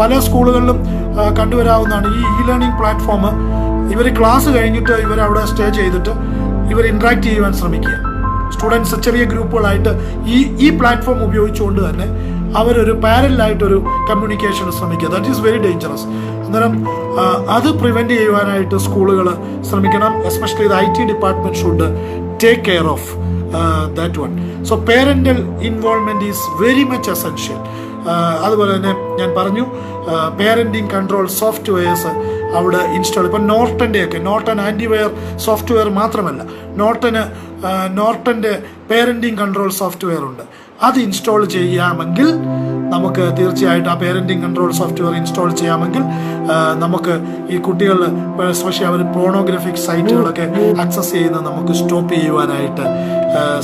പല സ്കൂളുകളിലും കണ്ടുവരാവുന്നതാണ്. ഈ ലേണിംഗ് പ്ലാറ്റ്ഫോം ഇവർ ക്ലാസ് കഴിഞ്ഞിട്ട് ഇവരവിടെ സ്റ്റേ ചെയ്തിട്ട് ഇവർ ഇൻട്രാക്ട് ചെയ്യുവാൻ ശ്രമിക്കുക. സ്റ്റുഡൻസ് ചെറിയ ഗ്രൂപ്പുകളായിട്ട് ഈ പ്ലാറ്റ്ഫോം ഉപയോഗിച്ചുകൊണ്ട് തന്നെ അവരൊരു പാരലായിട്ടൊരു കമ്മ്യൂണിക്കേഷന് ശ്രമിക്കുക. That is very dangerous. അന്നേരം അത് പ്രിവെൻറ്റ് ചെയ്യുവാനായിട്ട് സ്കൂളുകൾ ശ്രമിക്കണം. എസ്പെഷ്യലി ഇത് IT department should take care of that one. So parental involvement is very much essential. അതുപോലെ തന്നെ ഞാൻ പറഞ്ഞു പേരൻറ്റിങ് കൺട്രോൾ സോഫ്റ്റ്വെയർസ് അവിടെ ഇൻസ്റ്റാൾ. ഇപ്പം നോർട്ടൺ ആൻറ്റിവെയർ സോഫ്റ്റ്വെയർ മാത്രമല്ല, നോർട്ടൻ്റെ പേരൻറ്റിങ് കൺട്രോൾ സോഫ്റ്റ്വെയർ ഉണ്ട്. അത് ഇൻസ്റ്റാൾ ചെയ്യാമെങ്കിൽ നമുക്ക് തീർച്ചയായിട്ടും ആ പേരൻറ്റിങ് കൺട്രോൾ സോഫ്റ്റ്വെയർ ഇൻസ്റ്റാൾ ചെയ്യാമെങ്കിൽ നമുക്ക് ഈ കുട്ടികൾ എസ്പെഷ്യലി അവർ പോണോഗ്രഫിക് സൈറ്റുകളൊക്കെ ആക്സസ് ചെയ്യുന്നത് നമുക്ക് സ്റ്റോപ്പ് ചെയ്യുവാനായിട്ട്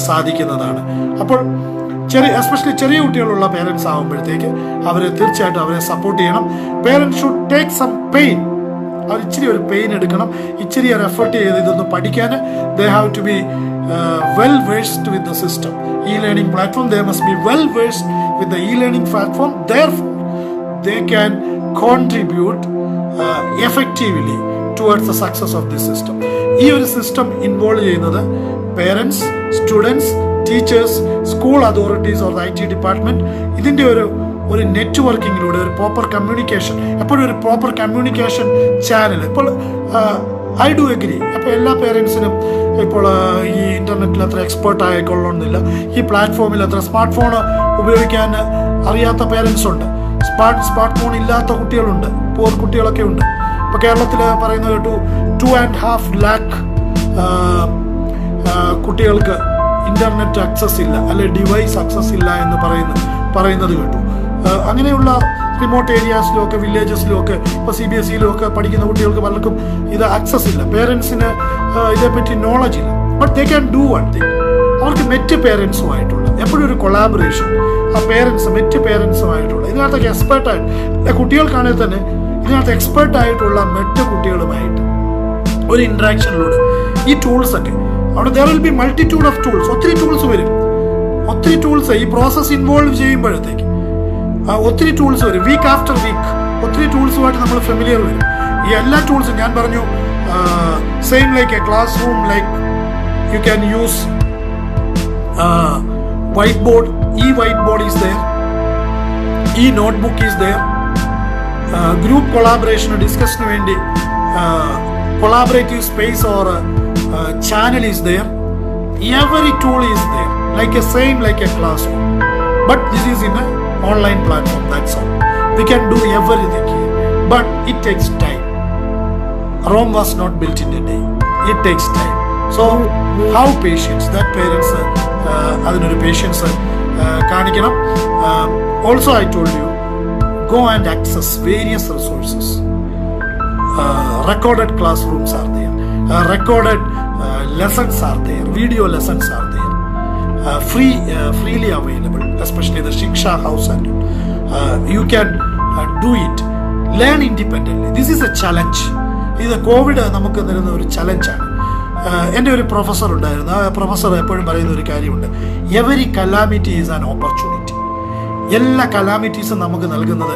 സാധിക്കുന്നതാണ്. അപ്പോൾ എസ്പെഷ്യലി ചെറിയ കുട്ടികളുള്ള പേരൻസ് ആകുമ്പോഴത്തേക്ക് തീർച്ചയായിട്ടും അവരെ സപ്പോർട്ട് ചെയ്യണം. Parents should take some pain, അവർ ഇച്ചിരി ഒരു പെയിൻ എടുക്കണം, ഇച്ചിരി ഒരു എഫർട്ട് ചെയ്ത് ഇതൊന്ന് പഠിക്കാൻ. They have to be well versed with the system. E-learning platform, they must be well versed with the e-learning platform. Therefore they can contribute effectively towards the success of this system. ഈ ഒരു system involve ചെയ്യുന്നത് parents, students, teachers, school authorities or IT department. ഇതിൻ്റെ ഒരു നെറ്റ്വർക്കിങ്ങിലൂടെ ഒരു proper communication, എപ്പോഴും ഒരു proper communication channel. ഇപ്പോൾ I do agree, അപ്പോൾ എല്ലാ പേരൻസിനും ഇപ്പോൾ ഈ ഇൻ്റർനെറ്റിൽ അത്ര എക്സ്പേർട്ട് ആയിക്കൊള്ളണമെന്നില്ല. ഈ പ്ലാറ്റ്ഫോമിൽ അത്ര സ്മാർട്ട് ഫോൺ ഉപയോഗിക്കാൻ അറിയാത്ത പേരൻസ് ഉണ്ട്, സ്മാർട്ട് ഫോൺ ഇല്ലാത്ത കുട്ടികളുണ്ട്, പൂർ കുട്ടികളൊക്കെ ഉണ്ട്. ഇപ്പോൾ കേരളത്തിൽ പറയുന്നത് കേട്ടു 2.5 lakh കുട്ടികൾക്ക് ഇൻ്റർനെറ്റ് ആക്സസ് ഇല്ല, അല്ലെ ഡിവൈസ് ആക്സസ് ഇല്ല എന്ന് പറയുന്നത് കേട്ടു. അങ്ങനെയുള്ള റിമോട്ട് ഏരിയാസിലും ഒക്കെ വില്ലേജസിലും ഒക്കെ ഇപ്പോൾ CBSEയിലും ഒക്കെ പഠിക്കുന്ന കുട്ടികൾക്ക് പലർക്കും ഇത് ആക്സസ് ഇല്ല. പേരൻസിന് ഇതേപ്പറ്റി നോളജ് ഇല്ല. But they can do one thing. അവർക്ക് മറ്റ് പേരൻസുമായിട്ടുള്ള എപ്പോഴും ഒരു കൊളാബറേഷൻ, ആ മറ്റ് പേരൻസുമായിട്ടുള്ള ഇതിനകത്തൊക്കെ എക്സ്പേർട്ടായിട്ട് കുട്ടികൾക്കാണെങ്കിൽ തന്നെ ഇതിനകത്ത് എക്സ്പേർട്ടായിട്ടുള്ള മറ്റ് കുട്ടികളുമായിട്ട് ഒരു ഇൻട്രാക്ഷനിലൂടെ ഈ ടൂൾസൊക്കെ അവിടെ there will be multitude of tools, ഒത്തിരി ടൂൾസ് വരും. ഈ പ്രോസസ് ഇൻവോൾവ് ചെയ്യുമ്പോഴത്തേക്ക് ഒത്തിരി ടൂൾസ് വരും. വീക്ക് ആഫ്റ്റർ വീക്ക് ഒത്തിരി ടൂൾസുമായിട്ട് നമ്മൾ ഫെമിലിയർ വരും. ഈ എല്ലാ ടൂൾസും ഞാൻ പറഞ്ഞു same like a classroom, like you can use whiteboard. ഈ വൈറ്റ് ബോർഡ് ഈസ് ദെയർ, ഈ notebook is there. Group കൊളാബറേഷന് ഡിസ്കഷന് വേണ്ടി collaborative space or channel is there. Every tool is there, like a classroom, but this is in an online platform. That's all. We can do everything here, but it takes time. Rome was not built in a day. It takes time. So how patience that parents adinoru patience kanikkanam. Also I told you, go and access various resources. Recorded classrooms are there, recorded lessons are there, video lessons are there, freely available, especially the Shiksha House, and you can do it. Learn independently. This is a challenge. ഇത് Covid നമുക്ക് തരുന്ന ഒരു ചലഞ്ചാണ്. എൻ്റെ ഒരു professor ഉണ്ടായിരുന്നു. ആ professor എപ്പോഴും പറയുന്ന ഒരു കാര്യമുണ്ട്, every calamity is an opportunity. എല്ലാ കലാമിറ്റീസും നമുക്ക് നൽകുന്നത്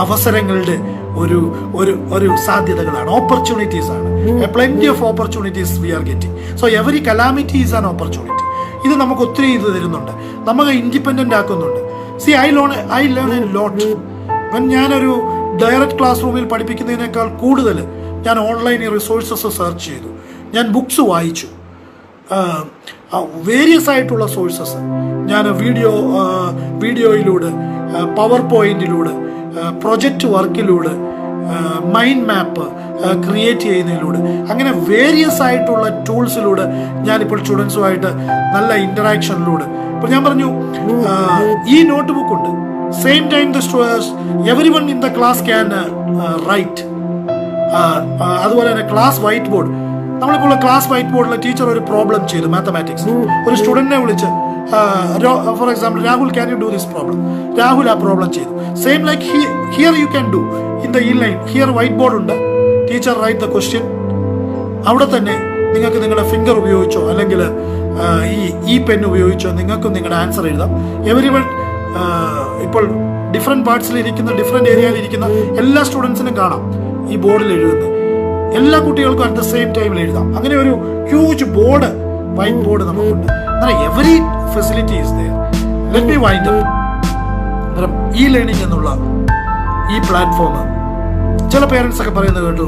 അവസരങ്ങളുടെ ഒരു ഒരു ഒരു സാധ്യതകളാണ്, ഓപ്പർച്യൂണിറ്റീസ് ആണ്. Plenty of opportunities we are getting. So every calamity is an opportunity. ഇത് നമുക്ക് ഒത്തിരി ഇത് തരുന്നുണ്ട്, നമുക്ക് ഇൻഡിപെൻഡൻ്റ് ആക്കുന്നുണ്ട്. I learn a lot. ഞാനൊരു ഡയറക്റ്റ് ക്ലാസ് റൂമിൽ പഠിപ്പിക്കുന്നതിനേക്കാൾ കൂടുതൽ ഞാൻ ഓൺലൈൻ റിസോഴ്സസ് സെർച്ച് ചെയ്തു, ഞാൻ ബുക്സ് വായിച്ചു, വേരിയസ് ആയിട്ടുള്ള സോഴ്സസ് ഞാൻ വീഡിയോയിലൂടെ, പവർ പോയിന്റിലൂടെ, പ്രൊജക്റ്റ് വർക്കിലൂടെ, മൈൻഡ് മാപ്പ് ക്രിയേറ്റ് ചെയ്യുന്നതിലൂടെ, അങ്ങനെ വേരിയസ് ആയിട്ടുള്ള ടൂൾസിലൂടെ ഞാനിപ്പോൾ സ്റ്റുഡൻസുമായിട്ട് നല്ല ഇൻറ്ററാക്ഷനിലൂടെ. ഇപ്പോൾ ഞാൻ പറഞ്ഞു, ഈ നോട്ട് ബുക്ക് ഉണ്ട്, same time every one in the class can write. അതുപോലെ തന്നെ ക്ലാസ് വൈറ്റ് ബോർഡ്, നമ്മളിപ്പോൾ ക്ലാസ് വൈറ്റ് ബോർഡിൽ ടീച്ചർ ഒരു പ്രോബ്ലം ചെയ്തു മാത്തമാറ്റിക്സ്, ഒരു സ്റ്റുഡൻറ്റിനെ വിളിച്ച് for example, Rahul can you do this problem, Rahul ആ പ്രോബ്ലം ചെയ്തു. Same like here you can do in the E line. Here white board ഉണ്ട്, ടീച്ചർ റൈറ്റ് ദ ക്വസ്റ്റ്യൻ. അവിടെ തന്നെ നിങ്ങൾക്ക് നിങ്ങളുടെ ഫിംഗർ ഉപയോഗിച്ചോ അല്ലെങ്കിൽ ഈ പെൻ ഉപയോഗിച്ചോ നിങ്ങൾക്കും നിങ്ങളുടെ ആൻസർ എഴുതാം. എവരി വൺ ഇപ്പോൾ ഡിഫറെൻറ്റ് പാർട്സിൽ ഇരിക്കുന്ന, ഡിഫറെൻറ്റ് ഏരിയയിൽ ഇരിക്കുന്ന എല്ലാ സ്റ്റുഡൻസിനും കാണാം ഈ ബോർഡിൽ എഴുതുന്നത്. എല്ലാ കുട്ടികൾക്കും അറ്റ് ദ സെയിം ടൈമിൽ എഴുതാം. അങ്ങനെ ഒരു ഹ്യൂജ് ബോർഡ്, വൈറ്റ് ബോർഡ് നമുക്കുണ്ട്. Every facility is there. Let me wind up. E learning എന്നുള്ള ഈ പ്ലാറ്റ്ഫോം ചില പേരൻസ് ഒക്കെ പറയുന്നത് കേട്ടു,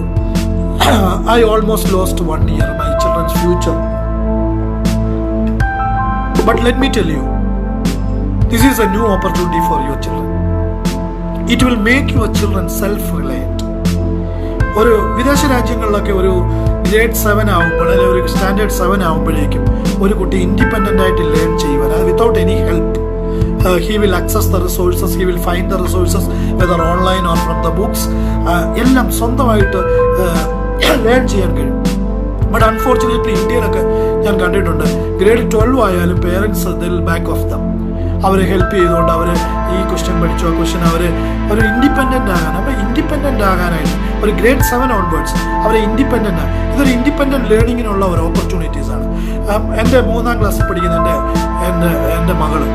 I almost lost 1 year my children's future. But let me tell you, this is a new opportunity for your children. It will make your children self reliant. ഒരു വിദേശ രാജ്യങ്ങളിലൊക്കെ ഒരു ഗ്രേഡ് 7 ആകുമ്പോൾ അല്ലെങ്കിൽ ഒരു സ്റ്റാൻഡേർഡ് 7 ആകുമ്പോഴേക്കും ഒരു കുട്ടി ഇൻഡിപെൻഡൻ്റ് ആയിട്ട് ലേൺ ചെയ്യുവാൻ, അത് without any help, he will access the resources, he will find the resources whether online or from the books, എല്ലാം സ്വന്തമായിട്ട് ലേൺ ചെയ്യാൻ കഴിയും. ബട്ട് അൺഫോർച്ചുനേറ്റ്ലി ഇന്ത്യയിലൊക്കെ ഞാൻ കണ്ടിട്ടുണ്ട്, ഗ്രേഡ് 12 ആയാലും parents will back off them. അവരെ ഹെൽപ്പ് ചെയ്തുകൊണ്ട് അവർ ഈ ക്വസ്റ്റ്യൻ പഠിച്ചു, ആ ക്വസ്റ്റ്യൻ അവർ ഇൻഡിപെൻഡൻ്റ് ആകാൻ, അപ്പോൾ ഇൻഡിപെൻഡൻ്റ് ആകാനായിട്ട് ഒരു ഗ്രേഡ് 7 ഓൺവേർഡ്സ് അവരെ ഇൻഡിപെൻഡൻ്റ് ആണ്. ഇതൊരു ഇൻഡിപെൻഡൻറ്റ് ലേണിങ്ങിനുള്ള ഒരു ഓപ്പർച്യൂണിറ്റീസ് ആണ്. എൻ്റെ 3ാം ക്ലാസ്സിൽ പഠിക്കുന്ന എൻ്റെ മകള്,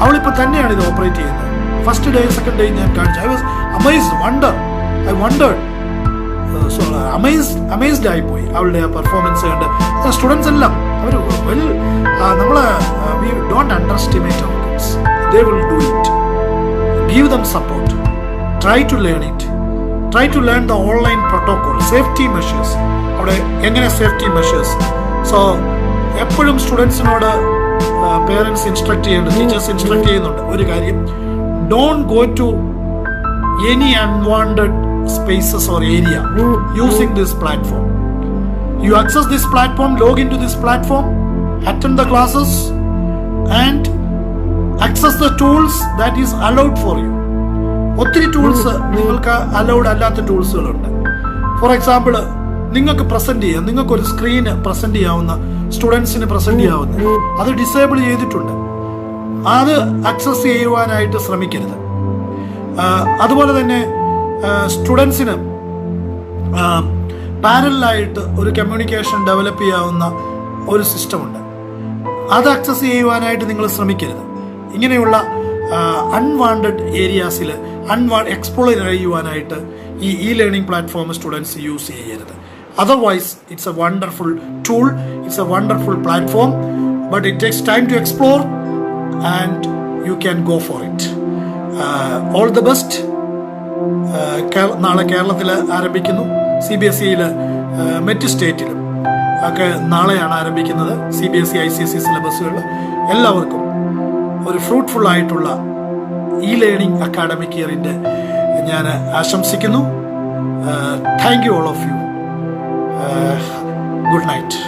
അവളിപ്പോൾ തന്നെയാണ് ഇത് ഓപ്പറേറ്റ് ചെയ്യുന്നത്. ഫസ്റ്റ് ഡേ സെക്കൻഡ് ഡേ ഞാൻ കാണിച്ചു. ഐ വാസ് അമേസ്ഡ് ആയിപ്പോയി അവളുടെ ആ പെർഫോമൻസ് കണ്ട്. സ്റ്റുഡൻസ് എല്ലാം അവർ we don't underestimate our kids. They will do it. Give them support. Try to learn it. Try to learn the online protocol, safety measures. അവിടെ എങ്ങനെ safety measures. So എപ്പോഴും സ്റ്റുഡൻസിനോട് parents instruct ചെയ്യുന്നുണ്ട്, teachers instruct ചെയ്യുന്നുണ്ട് ഒരു കാര്യം, don't go to any unwanted spaces or area using this platform. You access this platform, log into this platform, attend the classes and access the tools that is allowed for you. ഒത്തിരി tools നിങ്ങൾക്ക് allowed അല്ലാത്ത ടൂൾസുകളുണ്ട്. For example, നിങ്ങൾക്ക് present ചെയ്യാം, നിങ്ങൾക്കൊരു screen present ചെയ്യാവുന്ന, സ്റ്റുഡൻസിന് present ചെയ്യാവുന്ന, അത് ഡിസേബിൾ ചെയ്തിട്ടുണ്ട്. അത് അക്സസ് ചെയ്യുവാനായിട്ട് ശ്രമിക്കരുത്. അതുപോലെ തന്നെ സ്റ്റുഡൻസിന് പാരലായിട്ട് ഒരു കമ്മ്യൂണിക്കേഷൻ ഡെവലപ്പ് ചെയ്യാവുന്ന ഒരു സിസ്റ്റമുണ്ട്. അത് ആക്സസ് ചെയ്യുവാനായിട്ട് നിങ്ങൾ ശ്രമിക്കരുത്. ഇങ്ങനെയുള്ള അൺവാണ്ടഡ് ഏരിയാസിൽ എക്സ്പ്ലോർ ചെയ്യുവാനായിട്ട് ഈ ലേണിംഗ് പ്ലാറ്റ്ഫോം സ്റ്റുഡൻസ് യൂസ് ചെയ്യരുത്. Otherwise it's a wonderful tool, it's a wonderful platform, but it takes time to explore and you can go for it. All the best. നാളെ കേരളത്തിൽ ആരംഭിക്കുന്നു, CBSE മറ്റ് സ്റ്റേറ്റിലും ഒക്കെ നാളെയാണ് ആരംഭിക്കുന്നത്. CBSE ICSE സിലബസുകളിൽ എല്ലാവർക്കും ഒരു ഫ്രൂട്ട്ഫുൾ ആയിട്ടുള്ള ഇ ലേണിംഗ് അക്കാഡമിക് ഇയറിൻ്റെ ഞാൻ ആശംസിക്കുന്നു. Thank you all of you. Good night.